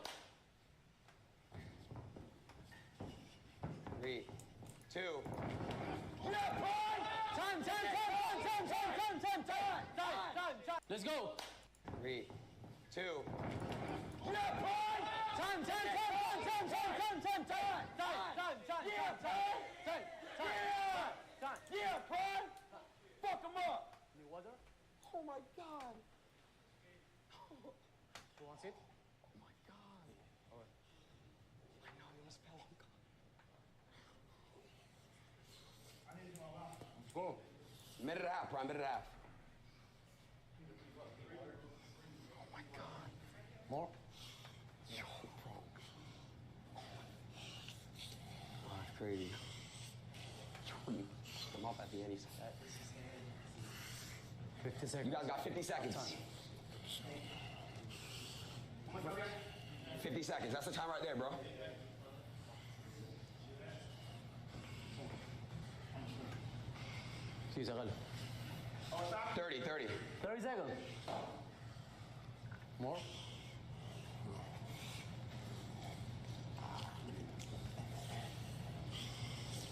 Speaker 9: 3, 2.
Speaker 3: Yeah, Prime! Time, time, time, time, time, time, time, time, time, time, time. Let's go.
Speaker 9: 3, 2.
Speaker 3: Yeah, Prime! Time, time, time, time, time, time, time, time, time, time, time, yeah, Prime! Time, time, time. Yeah, Prime! Fuck him up! Need water?
Speaker 9: Oh my God.
Speaker 3: You want it?
Speaker 9: Oh my God.
Speaker 3: All right.
Speaker 9: I know, you almost fell on God.
Speaker 3: Go.
Speaker 9: Minute and a half, Prime, minute and a half.
Speaker 3: Oh my God. More?
Speaker 9: Yo, bro. Oh, that's crazy. Jordan, come up at the end. He said that.
Speaker 3: 50 seconds.
Speaker 9: You guys got 50 seconds. 50 seconds. That's the time right there, bro.
Speaker 3: Sí, sácalo.
Speaker 9: 30, 30.
Speaker 3: 30 seconds. More?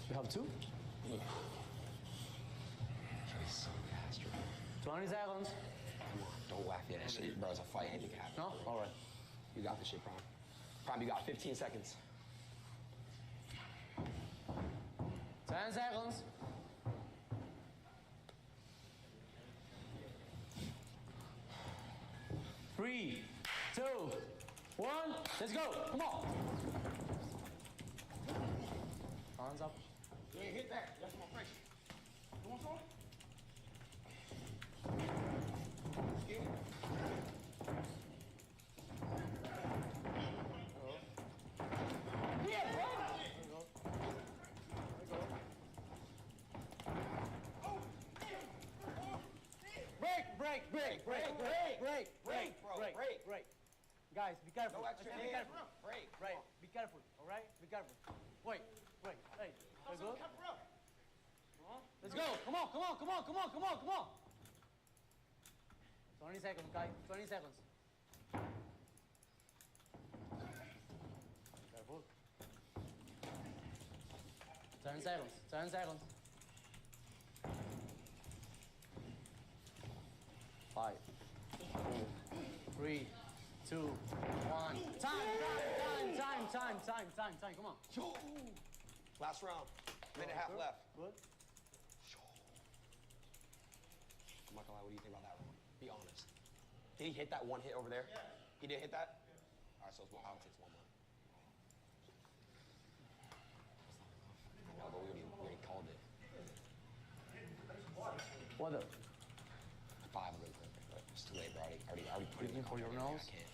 Speaker 3: You have 2?
Speaker 9: He's so fast, bro.
Speaker 3: 20 seconds.
Speaker 9: Come on, don't whack that shit, bro. It's a fight. Anything can happen.
Speaker 3: No? All right.
Speaker 9: You got this shit, Prime. Prime, you got 15 seconds.
Speaker 3: 10 seconds. Three, 2, 1, let's go. Come on. Hands up.
Speaker 18: You ain't hit that. That's my face. You want some? Excuse me.
Speaker 3: Yeah, bro. Break, break, break, break, break, break, break, break, break. Guys, be careful.
Speaker 9: No extra
Speaker 3: Be
Speaker 9: hands.
Speaker 3: careful.
Speaker 9: Break.
Speaker 3: Right, be careful, all right? Be careful. Wait, wait, hey, let's go. Let's go. Come on, come on, come on, come on, come on, come on. 20 seconds, guys. 20 seconds. Careful. 10 seconds. 10 seconds. 5, 4, 3, 2, 1. Time. Come on.
Speaker 9: Yo. Last round. Minute and a half left.
Speaker 3: Good.
Speaker 9: I'm not gonna lie, what do you think about that round? Be honest. Did he hit that one hit over there? Yeah. He did hit that? Yeah. All right, so it's I'll take one more. I know, but we already called it.
Speaker 3: What up?
Speaker 9: 5 of them. But it's too late, bro. I already put it in
Speaker 3: for your nose?
Speaker 9: I can't.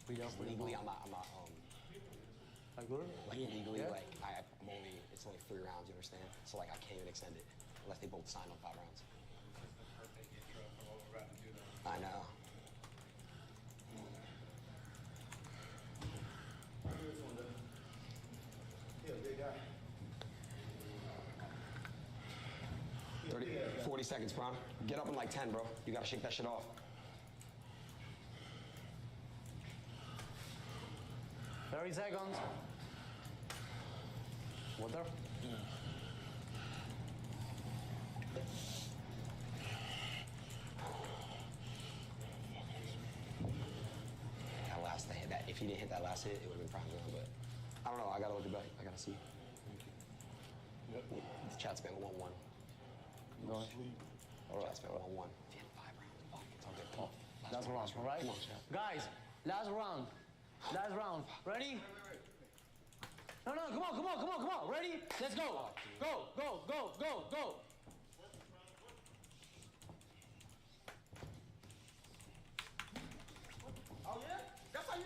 Speaker 3: Just
Speaker 9: Legally, I'm not
Speaker 3: good?
Speaker 9: like legally,
Speaker 3: Yeah?
Speaker 9: like it's only 3 rounds, you understand? So like I can't even extend it unless they both sign on 5 rounds. I know.
Speaker 18: Yeah, big guy.
Speaker 9: 40 seconds, Prime. Get up in like 10, bro. You gotta shake that shit off.
Speaker 12: 30 seconds. Water?
Speaker 9: Yeah. That last hit, if he didn't hit that last hit, it would have been prime ground, but I don't know. I gotta look it back. I gotta see. The chat spam 1-1.
Speaker 12: No.
Speaker 9: Chat spam 1-1. If you had 5 rounds, fuck, it's all good. Come on.
Speaker 12: Last round, all right?
Speaker 9: Come on, chat.
Speaker 12: Guys, last round. Last round. Ready? No, come on. Ready? Let's go. Go.
Speaker 3: Oh yeah? That's how you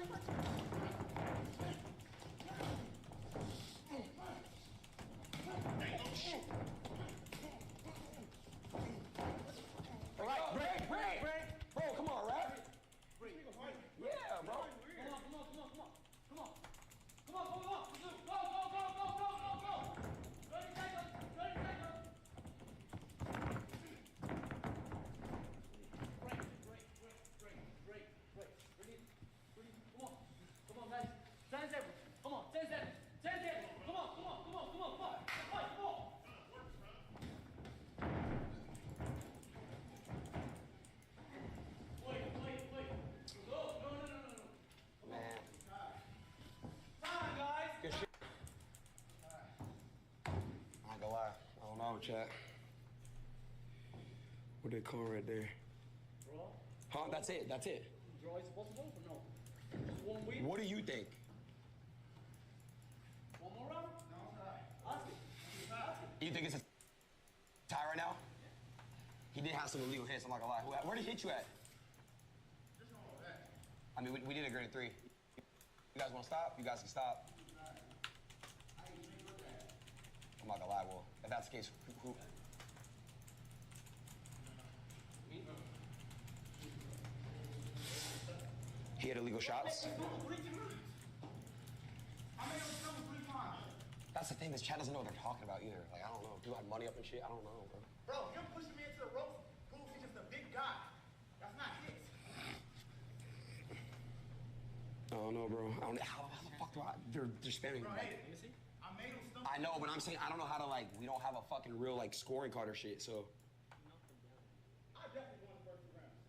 Speaker 9: All right, break. Bro, come on, ref. Yeah, bro.
Speaker 3: Come on. Go. Ready, take him. Break. Ready? Come on, guys. 10 seconds. Come on, 10 seconds. Come on. Fight, come on. Wait. No.
Speaker 9: Man.
Speaker 3: Time, guys.
Speaker 9: Good shit. I ain't gonna lie. I don't know, chat. What they call right there?
Speaker 3: Draw?
Speaker 9: Huh? That's it.
Speaker 3: Draw is possible or no? Just one win?
Speaker 9: What do you think?
Speaker 3: One more round? No, ask it.
Speaker 9: You think it's a tie right now? He did have some illegal hits, I'm not gonna lie. Where did he hit you at? I mean, we did agree to 3. You guys wanna stop? You guys can stop. I'm not gonna lie, well, if that's the case, who? He had illegal shots? That's the thing, this chat doesn't know what they're talking about either. Like, I don't know. People have money up and shit, I don't know, bro.
Speaker 3: Bro, him pushing me into the ropes proves he's just a big guy. That's not hits.
Speaker 9: I don't know, bro. I don't know. How the fuck do I? They're spamming.
Speaker 3: Bro,
Speaker 9: like,
Speaker 3: hey, you see? I made him stumble.
Speaker 9: I know, but I'm saying I don't know how to, like, we don't have a fucking real, like, scoring card or shit, so.
Speaker 3: I definitely won the first 2 rounds.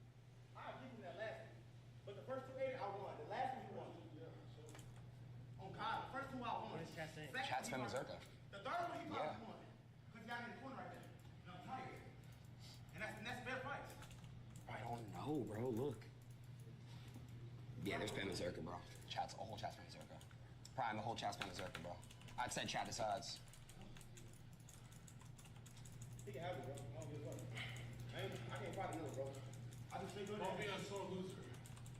Speaker 3: I'll give him that last one. But the first 2 I won. The last one he won. Oh God, the first 2 I won. What is chat saying?
Speaker 9: Chat spamming Zerka.
Speaker 3: The third one he probably won. Because y'all in the corner right there. And I'm tired. And that's fair fight.
Speaker 9: I don't know, bro. Look. Yeah, they're spamming Zerka, bro. The whole chat's spamming Zerka. Prime, the whole chat's spamming Zerka, bro. I'd say chat decides.
Speaker 3: He can have it, bro. I don't give a fuck. I can't fight another, bro. I just think
Speaker 20: Don't be a sore loser.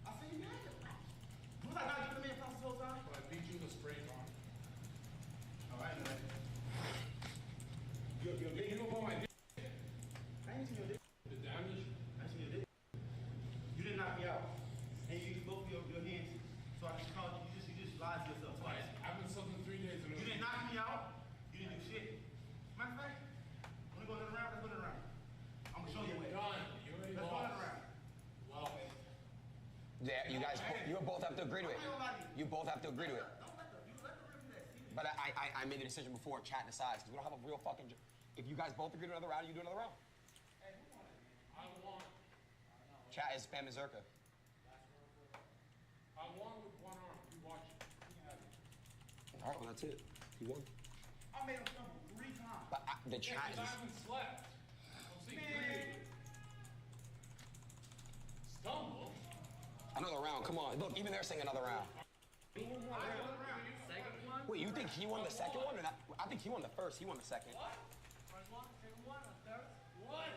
Speaker 3: I see you had it. Was I not giving the man passes the whole time?
Speaker 20: But I beat you in the spray car.
Speaker 3: All right, man.
Speaker 20: You know about my dick?
Speaker 3: I ain't seen your dick.
Speaker 20: The damage?
Speaker 3: I ain't seen your dick. You didn't knock me out. And you used both your hands. So I just called you. You just lied to yourself twice.
Speaker 20: I've been something 3 days in a row.
Speaker 3: You didn't knock me out. You didn't do shit. Matter of fact, wanna go another round? Let's go another round. I'm gonna show you a way.
Speaker 20: Done. You already
Speaker 3: Let's go
Speaker 20: lost.
Speaker 3: another round.
Speaker 20: Well,
Speaker 9: Yeah, you guys, you both have to agree to it. You both have to agree to it. But I made the decision before chat decides, because we don't have a real fucking. If you guys both agree to another round, you do another round.
Speaker 20: I won.
Speaker 9: Chat is spamming Zerka.
Speaker 20: I won with one arm. You watch it.
Speaker 9: All right, well, that's it. He won.
Speaker 3: I made him stumble 3 times.
Speaker 9: But the chat
Speaker 20: I
Speaker 9: is.
Speaker 20: haven't slept. I'm seeing 3. Stumble?
Speaker 9: Another round, come on. Look, even they're saying another round.
Speaker 3: Second one?
Speaker 9: Wait, you think he won the second one or not? I think he won the first, he won the second.
Speaker 3: What? First one, second one, or third? What?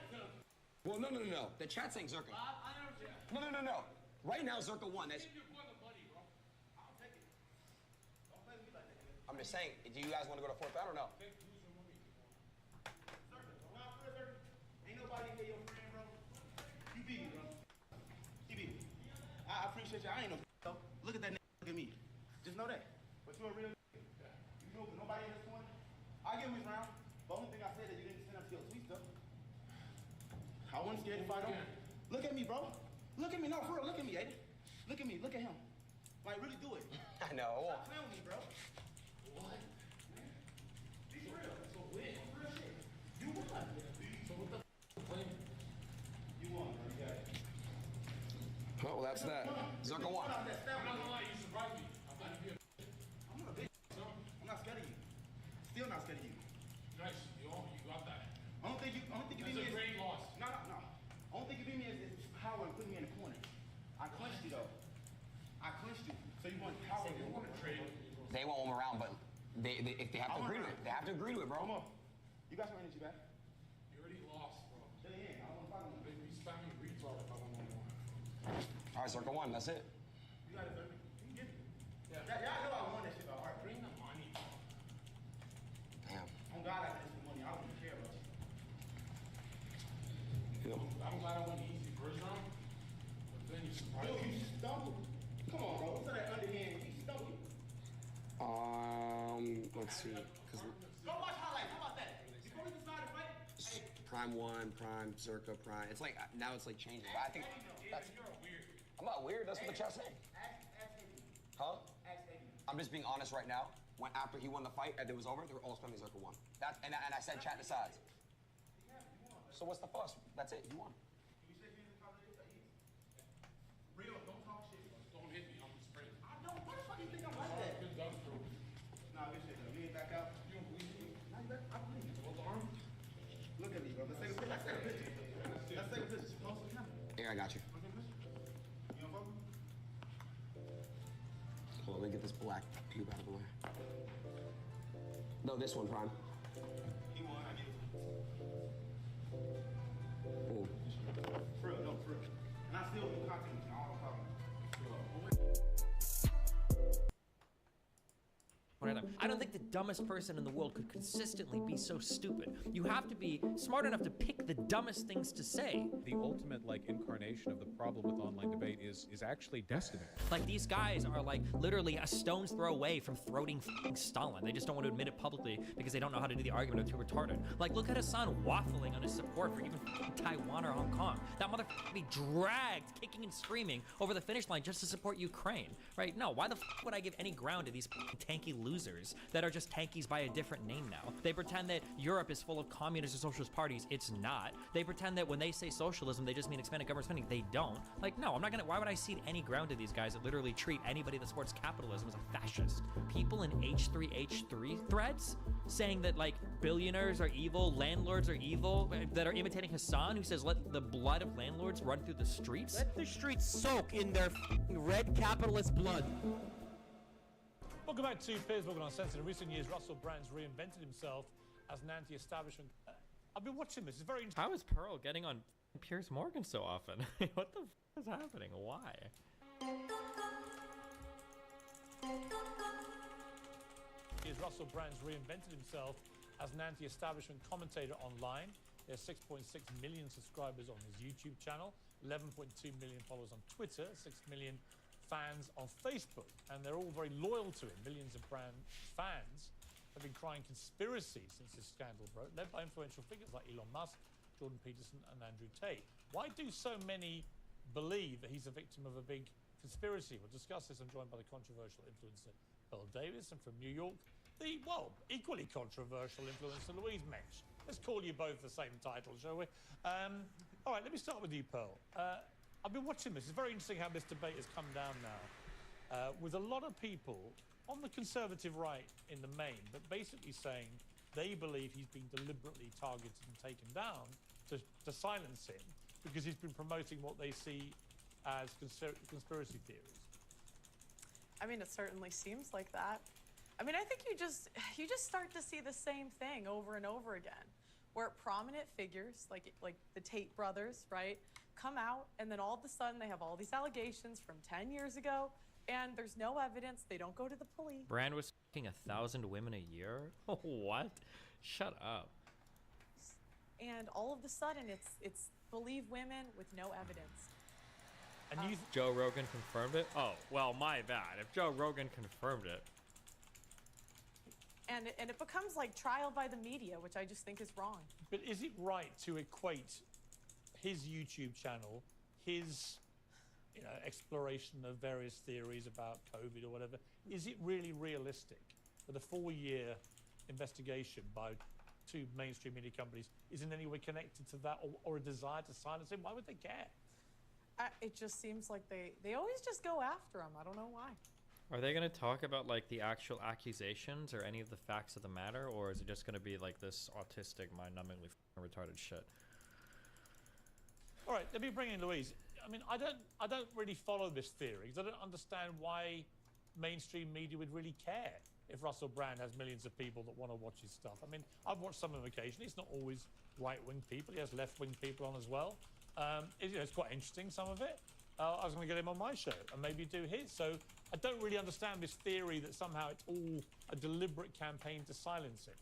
Speaker 9: Well, no. The chat's saying Zerka.
Speaker 3: I never said.
Speaker 9: No. Right now, Zerka won. That's. I'm just saying, do you guys want to go to 4th round or no?
Speaker 3: Ain't nobody here your friend, bro. You beat me, bro. You beat me. I appreciate you. I ain't no though. Look at that nigga. Look at me. Just know that. But you're a real nigga. You know nobody in this corner. I give him his round. The only thing I said is you didn't send up to your tweets, though. I wasn't scared to fight him. Look at me, bro. Look at me. No, for real. Look at me, Aiden. Look at me. Look at him.
Speaker 18: Like, really do it.
Speaker 9: I know.
Speaker 18: Stop playing with me, bro. What? Be real. So win. Real shit. You won. So what the f*** You won, bro. You got it.
Speaker 9: Oh, well, that's that. Zerka won.
Speaker 20: I'm not gonna lie, you surprised me. I thought you'd be
Speaker 18: I'm not a bitch, so I'm not scared of you. Still not scared of you.
Speaker 20: nice. You got that.
Speaker 18: I don't think you beat me.
Speaker 20: That's a great loss.
Speaker 18: No. I don't think you beat me is power and putting me in the corner. I clinched you though. I clinched you. So you want power? You want to trade?
Speaker 9: They won't them around, but if they have to agree to it, they have to agree to it, bro.
Speaker 18: Come on. You got some energy back.
Speaker 20: You already lost, bro.
Speaker 18: Yeah. I don't want to fight him.
Speaker 20: He's spamming retard if I don't know more.
Speaker 9: All right, Zerka won. That's it.
Speaker 18: You got it, baby. You can get it. Yeah, I know I won that shit by heart.
Speaker 20: Bring the money.
Speaker 9: Damn.
Speaker 18: On God, I got this money. I don't even care about you.
Speaker 20: I'm glad I went easy first round, but then you surprised
Speaker 18: Yo,
Speaker 20: me.
Speaker 18: you stumbled. Come on, bro. What's that underhand? You stumbled.
Speaker 9: Let's see.
Speaker 18: Go watch highlights. How about that? Before we decide to fight, hey,
Speaker 9: Prime 1, Prime, Zerka, Prime. It's like, now it's like changing. But I think that's...
Speaker 20: You're weird.
Speaker 9: I'm not weird. That's what the chat's saying. Huh? I'm just being honest right now. When after he won the fight and it was over, they were all screaming Zerka won. And I said chat decides. So what's the fuss? That's it. You won.
Speaker 18: real, don't talk shit.
Speaker 20: Don't hit me. I'm spraying.
Speaker 18: I don't. What the fuck you think I'm like that?
Speaker 20: Good gun through.
Speaker 18: Nah, good shit though. You ain't back out.
Speaker 20: You don't believe me?
Speaker 18: Nah, you back. I believe you.
Speaker 20: Hold the arm.
Speaker 18: Look at me, bro. Let's take a picture. Let's take a picture. Close to the camera.
Speaker 9: Here, I got you.
Speaker 18: You don't fuck with me?
Speaker 9: Hold on, let me get this black pube out of the way. No, this one, Prime.
Speaker 18: He won. I get it.
Speaker 9: Ooh.
Speaker 18: For real, no, for real. And I still do content. I don't have a problem.
Speaker 6: I don't think the dumbest person in the world could consistently be so stupid. You have to be smart enough to pick the dumbest things to say.
Speaker 11: The ultimate, incarnation of the problem with online debate is actually destiny.
Speaker 6: Like, these guys are, literally a stone's throw away from throating f***ing Stalin. They just don't want to admit it publicly because they don't know how to do the argument or too retarded. Look at Hassan waffling on his support for even Taiwan or Hong Kong. That motherfucker be dragged, kicking and screaming over the finish line just to support Ukraine, right? No, why the f*** would I give any ground to these tanky losers that are just tankies by a different name now? They pretend that Europe is full of communist and socialist parties. It's not. They pretend that when they say socialism, they just mean expanded government spending. They don't. No, I'm not gonna, why would I cede any ground to these guys that literally treat anybody that supports capitalism as a fascist? People in H3H3 threads saying that billionaires are evil, landlords are evil, that are imitating Hassan, who says let the blood of landlords run through the streets.
Speaker 13: Let the streets soak in their red capitalist blood.
Speaker 23: Welcome back to Piers Uncensored. In recent years, Russell Brand's reinvented himself as an anti-establishment. I've been watching this. It's very interesting.
Speaker 6: How is Pearl getting on Piers Morgan so often? What the f is happening? Why?
Speaker 23: Is Russell Brand's reinvented himself as an anti-establishment commentator online. He has 6.6 million subscribers on his YouTube channel, 11.2 million followers on Twitter, 6 million fans on Facebook, and they're all very loyal to him. Millions of Brand fans have been crying conspiracy since this scandal broke, led by influential figures like Elon Musk, Jordan Peterson, and Andrew Tate. Why do so many believe that he's a victim of a big conspiracy? We'll discuss this. I'm joined by the controversial influencer Pearl Davis, and from New York, the, equally controversial influencer Louise Mensch. Let's call you both the same title, shall we? All right, let me start with you, Pearl. I've been watching this. It's very interesting how this debate has come down now, with a lot of people on the conservative right in the main, but basically saying they believe he's been deliberately targeted and taken down to silence him because he's been promoting what they see as conspiracy theories.
Speaker 24: I mean, it certainly seems like that. I mean, I think you just start to see the same thing over and over again, where prominent figures like the Tate brothers, right, come out and then all of a sudden they have all these allegations from 10 years ago and there's no evidence. They don't go to the police.
Speaker 6: Brand was f***ing 1,000 women a year? What? Shut up.
Speaker 24: And all of a sudden it's believe women with no evidence.
Speaker 6: And you Joe Rogan confirmed it? Oh, well, my bad. If Joe Rogan confirmed it.
Speaker 24: And it becomes like trial by the media, which I just think is wrong.
Speaker 23: But is it right to equate his YouTube channel, his exploration of various theories about COVID or whatever, is it really realistic that a 4-year investigation by 2 mainstream media companies is in any way connected to that, or a desire to silence him? Why would they care?
Speaker 24: It just seems like they always just go after him. I don't know why.
Speaker 6: Are they going to talk about like the actual accusations or any of the facts of the matter, or is it just going to be like this autistic, mind-numbingly retarded shit?
Speaker 23: All right, let me bring in Louise. I mean, I don't really follow this theory because I don't understand why mainstream media would really care if Russell Brand has millions of people that want to watch his stuff. I mean, I've watched some of them occasionally. It's not always right-wing people. He has left-wing people on as well. It's quite interesting, some of it. I was going to get him on my show and maybe do his. So I don't really understand this theory that somehow it's all a deliberate campaign to silence him.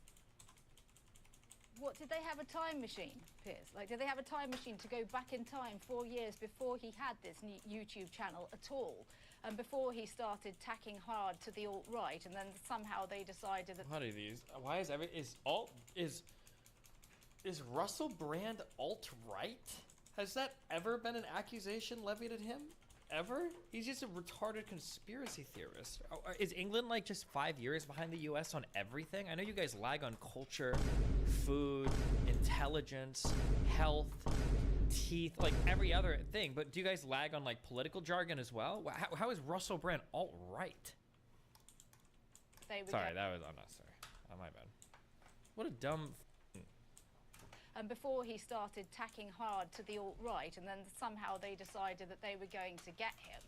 Speaker 10: What, did they have a time machine, Piers? Like, did they have a time machine to go back in time 4 years before he had this new YouTube channel at all? And before he started tacking hard to the alt-right, and then somehow they decided that...
Speaker 6: What are these? Why is is Russell Brand alt-right? Has that ever been an accusation levied at him? Ever? He's just a retarded conspiracy theorist. Is England like just 5 years behind the US on everything? I know you guys lag on culture, food, intelligence, health, teeth, like every other thing, but do you guys lag on like political jargon as well? How is Russell Brand alt-right? Sorry, that was unnecessary. Oh, my bad. What a dumb...
Speaker 10: And before he started tacking hard to the alt-right, and then somehow they decided that they were going to get him.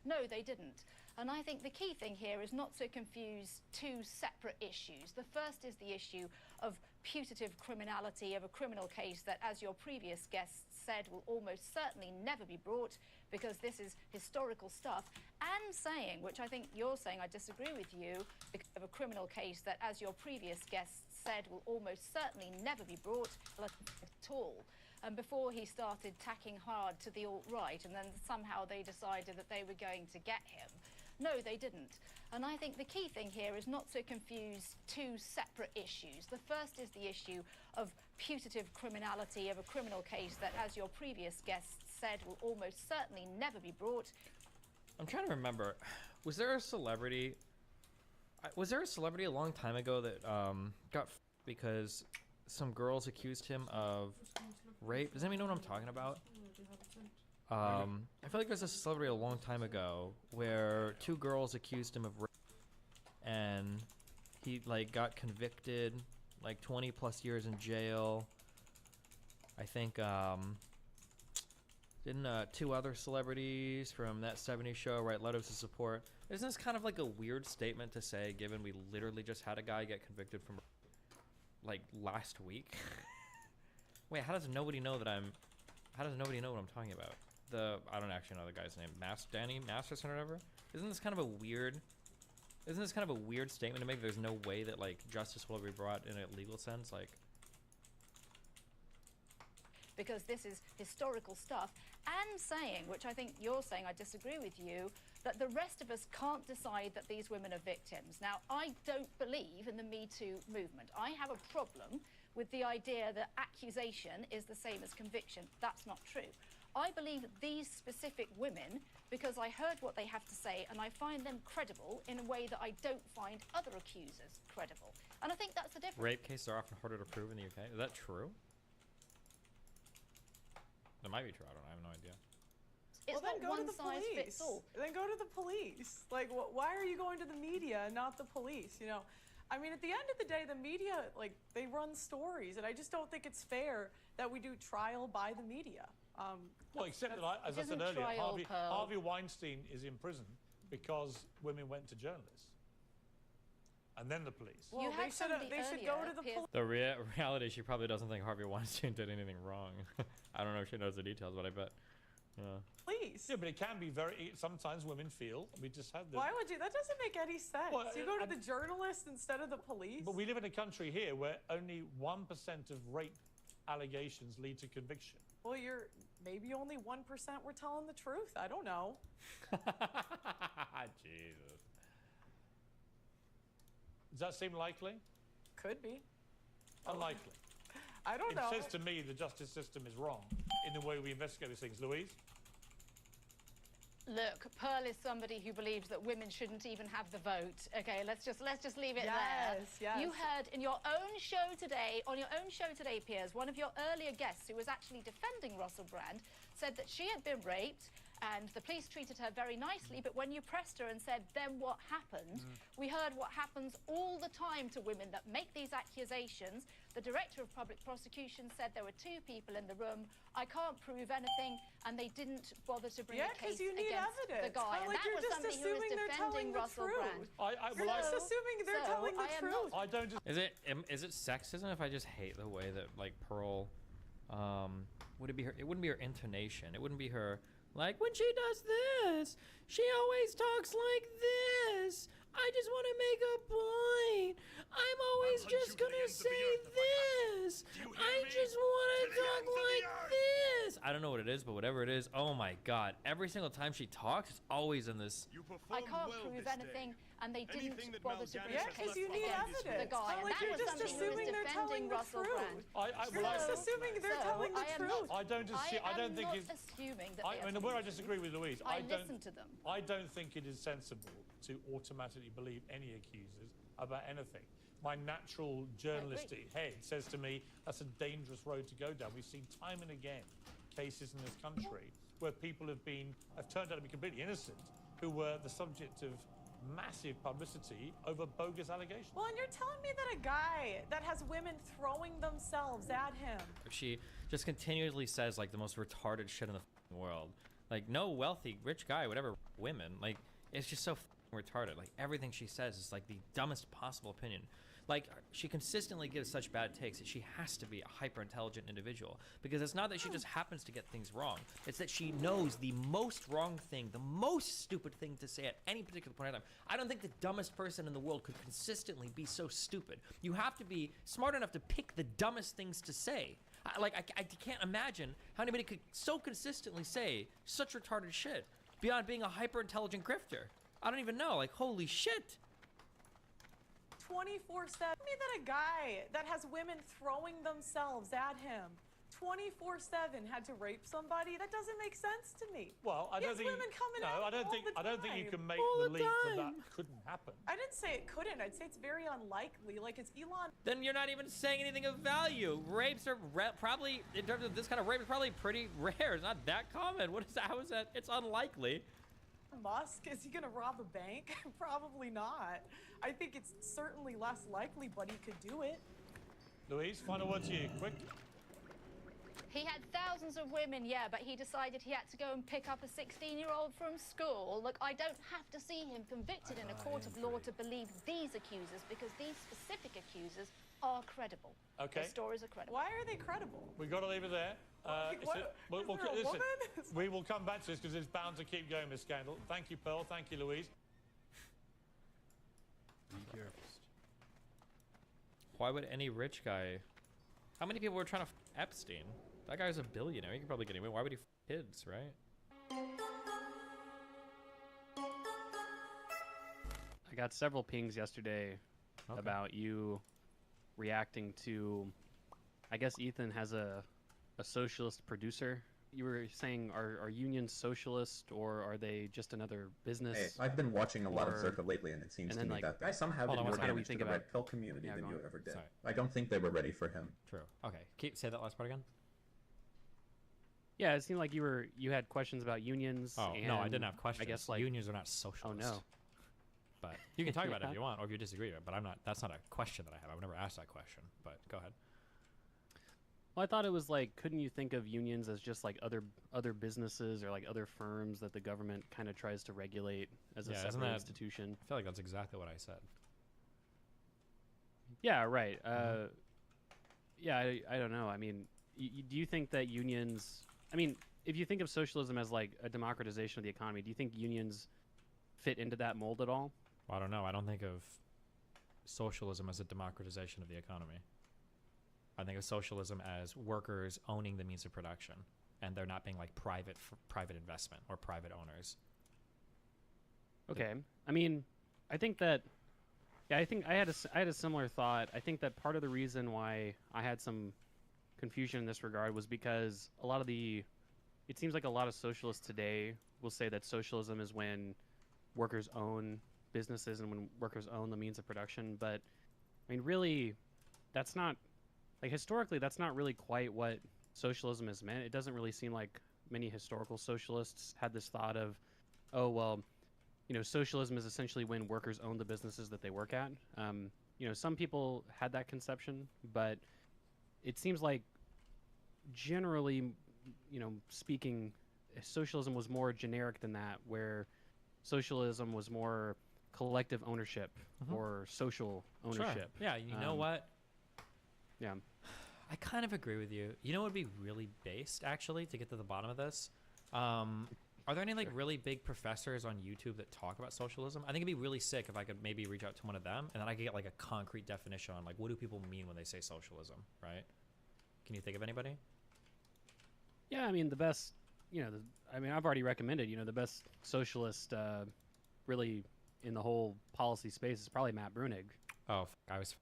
Speaker 10: No, they didn't. And I think the key thing here is not to confuse 2 separate issues. The first is the issue of putative criminality of a criminal case that, as your previous guest said, will almost certainly never be brought because this is historical stuff, and saying, which I think you're saying, I disagree with you, of a criminal case that, as your previous guest said, will almost certainly never be brought at all. And before he started tacking hard to the alt-right, and then somehow they decided that they were going to get him. No, they didn't. And I think the key thing here is not to confuse 2 separate issues. The first is the issue of putative criminality of a criminal case that, as your previous guest said, will almost certainly never be brought.
Speaker 6: I'm trying to remember. Was there a celebrity a long time ago that got because some girls accused him of rape? Does anybody know what I'm talking about? I feel like there's a celebrity a long time ago where 2 girls accused him of rape, and he like got convicted, like 20 plus years in jail. I think didn't 2 other celebrities from that 70s show write letters of support? Isn't this kind of like a weird statement to say, given we literally just had a guy get convicted from like last week? Wait, how does nobody know what I'm talking about? I don't actually know the guy's name. Danny Masterson or whatever. Isn't this kind of a weird statement to make? There's no way that like justice will be brought in a legal sense, like.
Speaker 10: Because this is historical stuff, and saying, which I think you're saying, I disagree with you, that the rest of us can't decide that these women are victims. Now, I don't believe in the Me Too movement. I have a problem with the idea that accusation is the same as conviction. That's not true. I believe that these specific women, because I heard what they have to say and I find them credible in a way that I don't find other accusers credible. And I think that's the difference.
Speaker 6: Rape cases are often harder to prove in the UK. Is that true? That might be true. I don't know. I have no idea.
Speaker 10: It's
Speaker 24: well,
Speaker 10: not
Speaker 24: then go
Speaker 10: one
Speaker 24: to the
Speaker 10: size
Speaker 24: police.
Speaker 10: fits all.
Speaker 24: Then go to the police. Like, why are you going to the media and not the police? You know, I mean, at the end of the day, the media, like, they run stories, and I just don't think it's fair that we do trial by the media.
Speaker 23: Well, except that, as I said earlier, Harvey Weinstein is in prison because women went to journalists. And then the police.
Speaker 24: Well, they should go to the police.
Speaker 6: The reality is she probably doesn't think Harvey Weinstein did anything wrong. I don't know if she knows the details, but I bet. Yeah.
Speaker 24: Please.
Speaker 23: Yeah, but it can be sometimes women feel, we just had the...
Speaker 24: Why would you? That doesn't make any sense.
Speaker 23: Well,
Speaker 24: you go to the journalist instead of the police.
Speaker 23: But we live in a country here where only 1% of rape allegations lead to conviction.
Speaker 24: Well, maybe only 1% were telling the truth. I don't know.
Speaker 6: Jesus.
Speaker 23: Does that seem likely?
Speaker 24: Could be.
Speaker 23: Unlikely.
Speaker 24: I don't know.
Speaker 23: It says to me the justice system is wrong in the way we investigate these things. Louise?
Speaker 10: Look, Pearl is somebody who believes that women shouldn't even have the vote. Okay, let's just leave it there.
Speaker 24: Yes.
Speaker 10: You heard in your own show today, Piers, one of your earlier guests who was actually defending Russell Brand said that she had been raped and the police treated her very nicely, but when you pressed her and said, then what happened, we heard what happens all the time to women that make these accusations. The director of public prosecution said there were 2 people in the room. I can't prove anything, and they didn't bother to bring a case
Speaker 24: you need
Speaker 10: against
Speaker 24: evidence.
Speaker 10: the guy.
Speaker 24: Not
Speaker 10: And
Speaker 24: like
Speaker 10: that
Speaker 24: you're
Speaker 10: was
Speaker 24: just
Speaker 10: somebody who was
Speaker 24: assuming they're telling
Speaker 10: defending
Speaker 24: the
Speaker 10: Russell
Speaker 24: truth.
Speaker 10: Brand.
Speaker 24: You're just assuming they're telling the truth.
Speaker 23: I don't just.
Speaker 6: Is it sexism if I just hate the way that like Pearl, would it be her? It wouldn't be her intonation. It wouldn't be her like when she does this. She always talks like this. I just want to make a point. I'm always just gonna say this. I just want to talk like this. I don't know what it is, but whatever it is, oh my god! Every single time she talks, it's always in this.
Speaker 10: I can't prove anything, and they didn't bother to bring a case
Speaker 24: you need
Speaker 10: against the
Speaker 24: evidence.
Speaker 10: guy.
Speaker 24: Not
Speaker 10: And
Speaker 24: like
Speaker 10: that
Speaker 24: you're
Speaker 10: was
Speaker 24: just
Speaker 10: somebody who was
Speaker 24: assuming they're telling
Speaker 10: defending
Speaker 24: the
Speaker 10: Russell
Speaker 24: truth.
Speaker 10: Brand.
Speaker 24: You're just assuming they're telling the truth.
Speaker 23: I don't just. I don't think
Speaker 10: I'm not assuming that they
Speaker 23: I mean, where I disagree with Louise,
Speaker 10: I
Speaker 23: don't
Speaker 10: listen to them.
Speaker 23: I don't think it is sensible to automatically believe any accusers about anything. My natural journalistic head says to me that's a dangerous road to go down. We've seen time and again cases in this country where people have turned out to be completely innocent, who were the subject of massive publicity over bogus allegations.
Speaker 24: Well, and you're telling me that a guy that has women throwing themselves at him.
Speaker 6: She just continually says like the most retarded shit in the f***ing world. Like no wealthy rich guy would ever women. Like it's just so f***ing retarded. Like everything she says is like the dumbest possible opinion. Like she consistently gives such bad takes that she has to be a hyper intelligent individual, because it's not that she just happens to get things wrong. It's that she knows the most wrong thing, the most stupid thing to say at any particular point in time. I don't think the dumbest person in the world could consistently be so stupid. You have to be smart enough to pick the dumbest things to say. I can't imagine how anybody could so consistently say such retarded shit beyond being a hyper intelligent grifter. I don't even know. Like holy shit.
Speaker 24: 24/7. Tell me that a guy that has women throwing themselves at him 24/7 had to rape somebody. That doesn't make sense to me.
Speaker 23: Well, I don't think.
Speaker 24: women coming
Speaker 23: No,
Speaker 24: out
Speaker 23: I don't
Speaker 24: all
Speaker 23: think.
Speaker 24: the
Speaker 23: I don't think you
Speaker 24: time.
Speaker 23: can make
Speaker 24: All
Speaker 23: the
Speaker 24: the
Speaker 23: leap that
Speaker 24: time.
Speaker 23: couldn't happen.
Speaker 24: I didn't say it couldn't. I'd say it's very unlikely. Like it's Elon.
Speaker 6: Then you're not even saying anything of value. Rapes are probably, in terms of this kind of rape, is probably pretty rare. It's not that common. What is that? How is that? It's unlikely.
Speaker 24: Musk, is he gonna rob a bank? Probably not. I think it's certainly less likely, but he could do it.
Speaker 23: Louise, final word to you, quick.
Speaker 10: He had thousands of women, yeah, but he decided he had to go and pick up a 16-year-old from school. Look, I don't have to see him convicted in a court of law to believe these accusers, because these specific accusers are credible.
Speaker 23: Okay.
Speaker 10: Their stories are credible.
Speaker 24: Why are they credible?
Speaker 23: We've got to leave it there. Listen, we will come back to this because it's bound to keep going, Miss Scandal. Thank you, Pearl. Thank you, Louise.
Speaker 6: Why would any rich guy? How many people were trying to Epstein? That guy's a billionaire. He could probably get away. Why would he kids, right?
Speaker 8: I got several pings yesterday about you reacting to, I guess Ethan has a socialist producer. You were saying, are unions socialist, or are they just another business?
Speaker 14: Hey, I've been watching a lot of Circa lately, and it seems to me that they somehow did more damage to the red pill community than you ever did.
Speaker 6: Sorry.
Speaker 14: I don't think they were ready for him.
Speaker 6: True. Okay. Say that last part again.
Speaker 8: Yeah, it seemed like you had questions about unions.
Speaker 6: Oh
Speaker 8: and
Speaker 6: no, I didn't have questions.
Speaker 8: I guess like
Speaker 6: unions are not socialist.
Speaker 8: Oh no.
Speaker 6: But you can talk about it if you want, or if you disagree with it. But I'm not. That's not a question that I have. I've never asked that question. But go ahead.
Speaker 8: Well, I thought it was like, couldn't you think of unions as just like other businesses or like other firms that the government kind of tries to regulate as a separate institution?
Speaker 6: I feel like that's exactly what I said.
Speaker 8: Yeah, right. Yeah, I don't know. I mean, do you think that unions? I mean, if you think of socialism as like a democratization of the economy, do you think unions fit into that mold at all?
Speaker 6: Well, I don't know. I don't think of socialism as a democratization of the economy. I think of socialism as workers owning the means of production, and there not being like private investment or private owners.
Speaker 8: Okay. I mean, I think that, yeah, I think I had a similar thought. I think that part of the reason why I had some confusion in this regard was because a lot of the it seems like a lot of socialists today will say that socialism is when workers own businesses and when workers own the means of production. But I mean, really, that's not, like, historically, that's not really quite what socialism has meant. It doesn't really seem like many historical socialists had this thought of, oh, well, you know, socialism is essentially when workers own the businesses that they work at. You know, some people had that conception, but it seems like generally, you know, speaking, socialism was more generic than that, where socialism was more collective ownership or social ownership.
Speaker 6: Sure. Yeah, you know what?
Speaker 8: Yeah.
Speaker 6: I kind of agree with you. You know what would be really based, actually, to get to the bottom of this? Are there any like really big professors on YouTube that talk about socialism? I think it'd be really sick if I could maybe reach out to one of them and then I could get like a concrete definition on like what do people mean when they say socialism, right? Can you think of anybody?
Speaker 8: Yeah, I mean the best, you know, I mean I've already recommended, you know, the best socialist really in the whole policy space is probably Matt Brunig.
Speaker 6: Oh, I was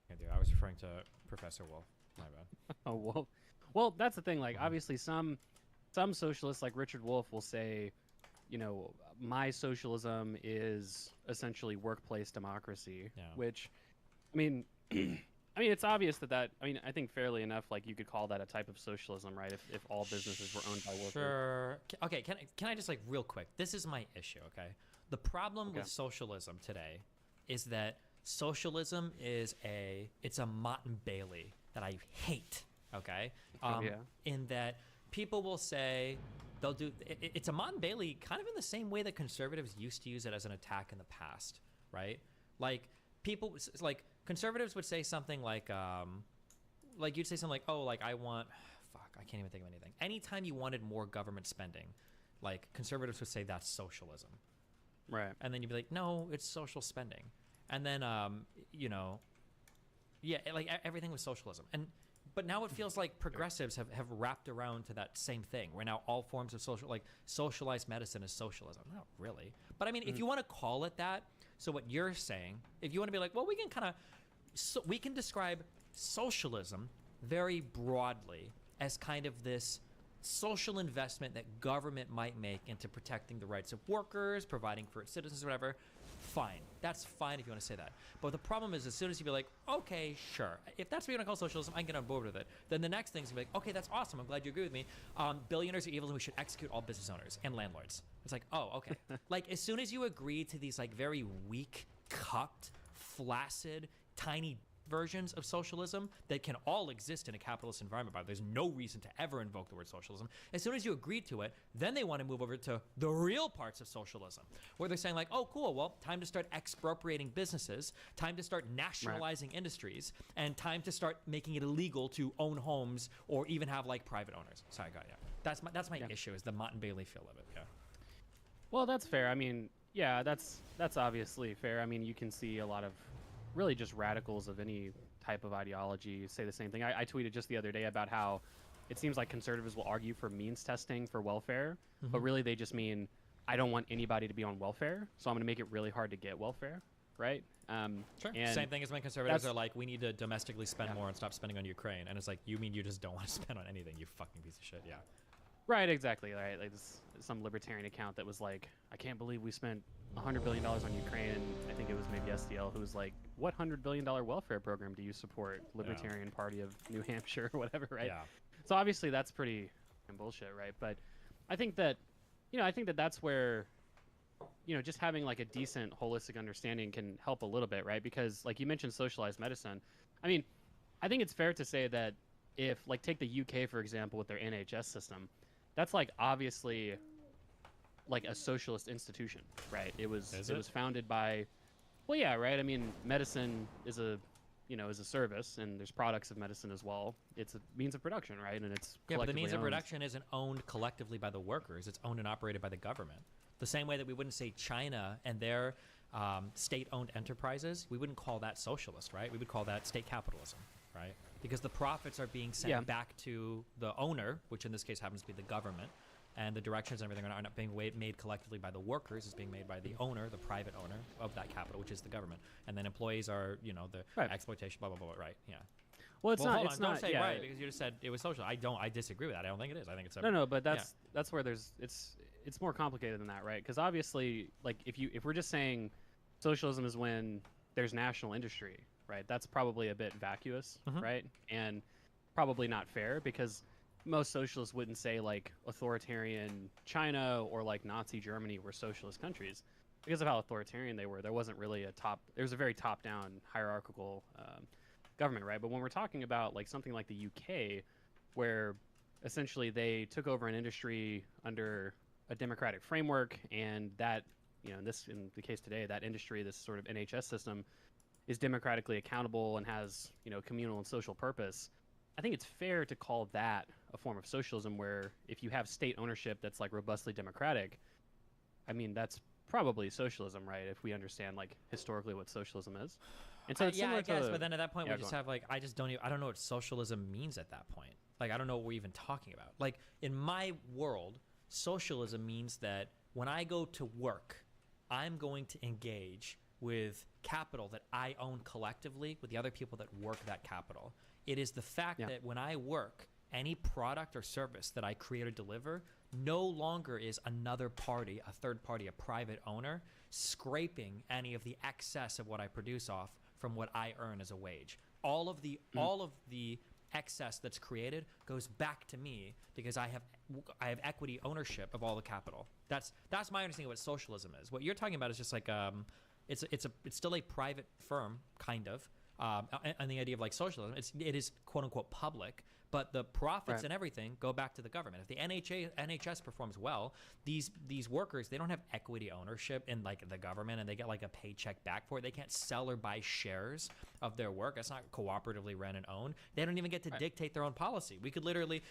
Speaker 6: referring to Professor Wolf. My bad.
Speaker 8: Oh, well, that's the thing. Like, obviously, some socialists, like Richard Wolff, will say, you know, my socialism is essentially workplace democracy.
Speaker 6: Yeah.
Speaker 8: Which, I mean, it's obvious that. I mean, I think fairly enough, like you could call that a type of socialism, right? If all businesses were owned by workers.
Speaker 6: Sure. Okay. Can I just like real quick? This is my issue. Okay. The problem with socialism today is that socialism is it's a Mott and Bailey that I hate, okay? In that people will say, it's a Mott and Bailey kind of in the same way that conservatives used to use it as an attack in the past, right? Like, conservatives would say something like you'd say something like, oh, like I can't even think of anything. Anytime you wanted more government spending, like conservatives would say that's socialism.
Speaker 8: Right.
Speaker 6: And then you'd be like, no, it's social spending. And then, you know, yeah, like everything was socialism. But now it feels like progressives have wrapped around to that same thing, where now all forms of socialized medicine is socialism. Not really. But I mean, if you want to call it that, so what you're saying, if you want to be like, well, we can describe socialism very broadly as kind of this social investment that government might make into protecting the rights of workers, providing for its citizens, whatever. Fine. That's fine if you want to say that. But the problem is, as soon as you be like, okay, sure, if that's what you want to call socialism, I can get on board with it. Then the next thing's going to be like, okay, that's awesome. I'm glad you agree with me. Billionaires are evil and we should execute all business owners and landlords. It's like, oh, okay. Like, as soon as you agree to these, like, very weak, cupped, flaccid, tiny versions of socialism that can all exist in a capitalist environment, by the way, there's no reason to ever invoke the word socialism. As soon as you agree to it, then they want to move over to the real parts of socialism, where they're saying like, oh, cool, well, time to start expropriating businesses, time to start nationalizing industries, and time to start making it illegal to own homes or even have like private owners. Sorry, God, yeah. That's my issue, is the Mott and Bailey feel of it, yeah.
Speaker 8: Well, that's fair. I mean, yeah, that's obviously fair. I mean, you can see a lot of really just radicals of any type of ideology say the same thing. I tweeted just the other day about how it seems like conservatives will argue for means testing for welfare, but really they just mean, I don't want anybody to be on welfare, so I'm going to make it really hard to get welfare, right?
Speaker 6: Sure. Same thing as when conservatives are like, we need to domestically spend more and stop spending on Ukraine. And it's like, you mean you just don't want to spend on anything, you fucking piece of shit, yeah.
Speaker 8: Right, exactly. Right. Like some libertarian account that was like, I can't believe we spent $100 billion on Ukraine. And I think it was maybe SDL who was like, what $100 billion welfare program do you support? Libertarian Party of New Hampshire or whatever, right?
Speaker 6: Yeah.
Speaker 8: So obviously that's pretty bullshit, right? But I think that, that's where, just having like a decent holistic understanding can help a little bit, right? Because like you mentioned socialized medicine. I mean, I think it's fair to say that if, like, take the UK, for example, with their NHS system, that's like obviously like a socialist institution, right? It was founded by, well, yeah, right. I mean, medicine is a service, and there's products of medicine as well. It's a means of production, right? And it's
Speaker 6: but the means of production isn't owned collectively by the workers. It's owned and operated by the government. The same way that we wouldn't say China and their state-owned enterprises, we wouldn't call that socialist, right? We would call that state capitalism, right? Because the profits are being sent back to the owner, which in this case happens to be the government, and the directions and everything are not being made collectively by the workers. It's being made by the owner, the private owner of that capital, which is the government. And then employees are, the exploitation, blah, blah, blah, right, yeah.
Speaker 8: Well, it's not.
Speaker 6: Hold
Speaker 8: It's
Speaker 6: on,
Speaker 8: not.
Speaker 6: don't say
Speaker 8: yeah.
Speaker 6: right because you just said it was social. I disagree with that. I don't think it is. I think it's
Speaker 8: No, but that's where it's more complicated than that, right? Because obviously, like if we're just saying socialism is when there's national industry, right? That's probably a bit vacuous, right? And probably not fair because most socialists wouldn't say like authoritarian China or like Nazi Germany were socialist countries because of how authoritarian they were. There wasn't really there was a very top-down hierarchical government, right? But when we're talking about like something like the UK, where essentially they took over an industry under a democratic framework, and that, you know, in the case today, that industry, this sort of NHS system, is democratically accountable and has, you know, communal and social purpose. I think it's fair to call that a form of socialism, where if you have state ownership that's like robustly democratic, I mean, that's probably socialism, right? If we understand like historically what socialism is. And so it's
Speaker 6: yeah, I
Speaker 8: similar
Speaker 6: guess,
Speaker 8: to,
Speaker 6: but then at that point
Speaker 8: yeah,
Speaker 6: we just have like I don't know what socialism means at that point. Like I don't know what we're even talking about. Like in my world, socialism means that when I go to work, I'm going to engage with capital that I own collectively with the other people that work that capital. It is the fact that when I work, any product or service that I create or deliver no longer is another party, a third party, a private owner, scraping any of the excess of what I produce off from what I earn as a wage. All of the excess that's created goes back to me because I have equity ownership of all the capital. That's my understanding of what socialism is. What you're talking about is just like it's still a private firm kind of. And the idea of like socialism, it is quote unquote public, but the profits and everything go back to the government. If the NHS performs well, these workers, they don't have equity ownership in like the government, and they get like a paycheck back for it. They can't sell or buy shares of their work. It's not cooperatively run and owned. They don't even get to dictate their own policy. We could literally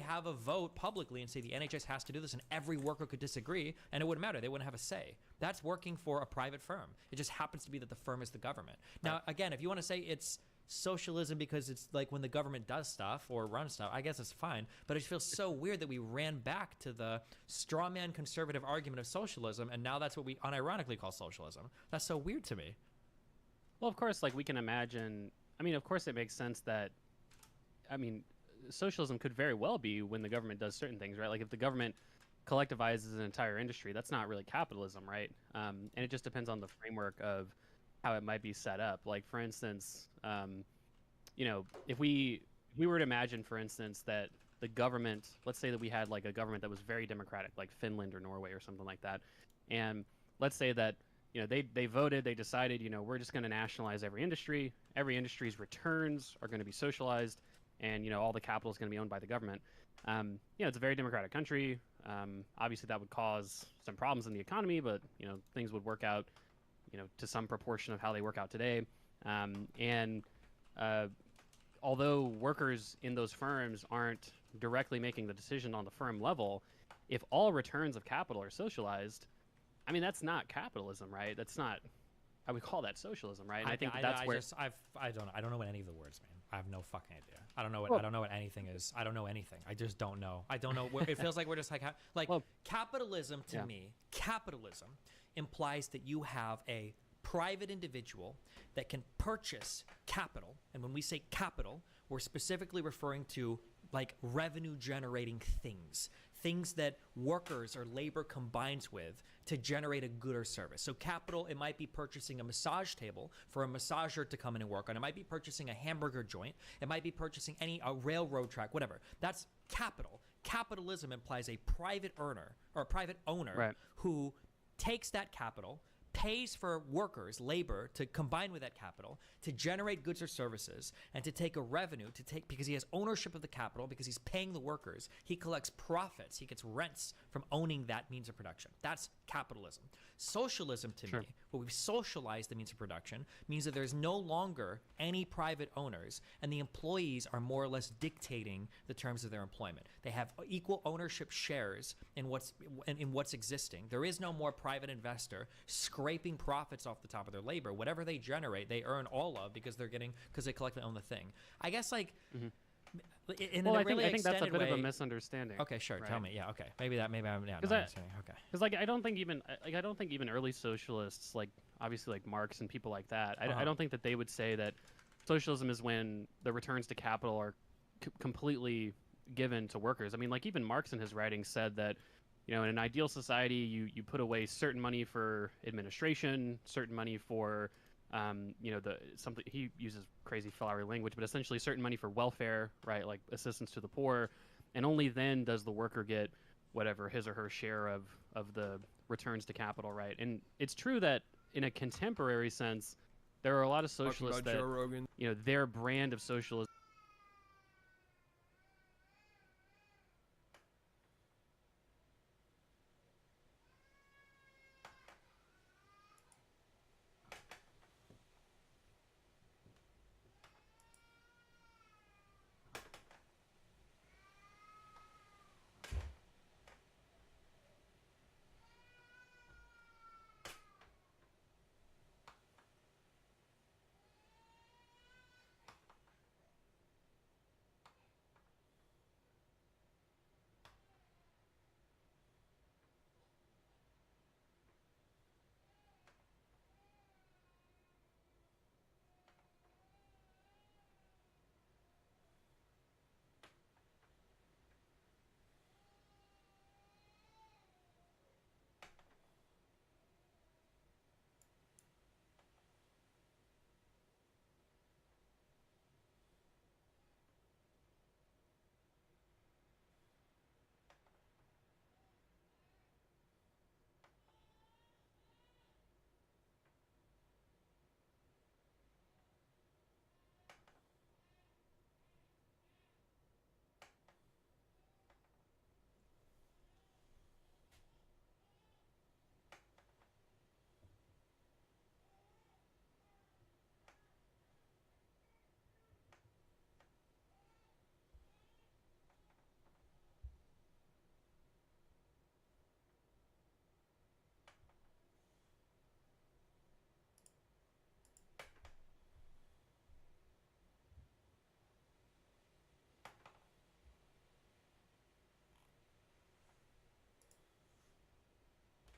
Speaker 6: have a vote publicly and say the NHS has to do this, and every worker could disagree, and it wouldn't matter. They wouldn't have a say. That's working for a private firm. It just happens to be that the firm is the government. Now, again, if you want to say it's socialism because it's like when the government does stuff or runs stuff, I guess it's fine, but it feels so weird that we ran back to the straw man conservative argument of socialism, and now that's what we unironically call socialism. That's so weird to me.
Speaker 8: Well, of course, like we can imagine, I mean, of course it makes sense that, I mean, socialism could very well be when the government does certain things, right? Like if the government collectivizes an entire industry, that's not really capitalism, right? And it just depends on the framework of how it might be set up. Like for instance, you know, if we were to imagine, for instance, that the government, let's say that we had like a government that was very democratic, like Finland or Norway or something like that, and let's say that, you know, they voted, they decided, you know, we're just going to nationalize every industry's returns are going to be socialized, and, you know, all the capital is going to be owned by the government. You know, it's a very democratic country. Obviously that would cause some problems in the economy, but, you know, things would work out, you know, to some proportion of how they work out today. Although workers in those firms aren't directly making the decision on the firm level, if all returns of capital are socialized, I mean, that's not capitalism, right? That's not, I would call that socialism, right? And I think that's where
Speaker 6: I don't know what any of the words mean. I have no fucking idea. I don't know what anything is. I don't know anything. I just don't know. I don't know. It feels like we're just like capitalism to me. Capitalism implies that you have a private individual that can purchase capital, and when we say capital, we're specifically referring to like revenue generating things that workers or labor combines with to generate a good or service. So capital, it might be purchasing a massage table for a massager to come in and work on. It might be purchasing a hamburger joint. It might be purchasing a railroad track, whatever. That's capital. Capitalism implies a private earner or a private owner who takes that capital, pays for workers, labor, to combine with that capital, to generate goods or services, and to take a revenue, because he has ownership of the capital, because he's paying the workers, he collects profits, he gets rents from owning that means of production. That's capitalism. Socialism, to me, where we've socialized the means of production, means that there's no longer any private owners, and the employees are more or less dictating the terms of their employment. They have equal ownership shares in what's existing. There is no more private investor scraping profits off the top of their labor. Whatever they generate, they earn all of because they collectively own the thing. I guess like in a really
Speaker 8: I think that's a bit
Speaker 6: way,
Speaker 8: of a misunderstanding.
Speaker 6: Okay, sure. Right? Tell me. Yeah. Okay. Maybe I'm not understanding. Okay.
Speaker 8: Because like I don't think even early socialists, like obviously like Marx and people like that, I don't think that they would say that Socialism is when the returns to capital are completely given to workers. I mean, like even Marx in his writings said that, you know, in an ideal society, you put away certain money for administration, certain money for, you know, something he uses crazy flowery language, but essentially certain money for welfare, right, like assistance to the poor, and only then does the worker get whatever his or her share of the returns to capital, right? And it's true that in a contemporary sense, there are a lot of socialists that, you know, their brand of socialism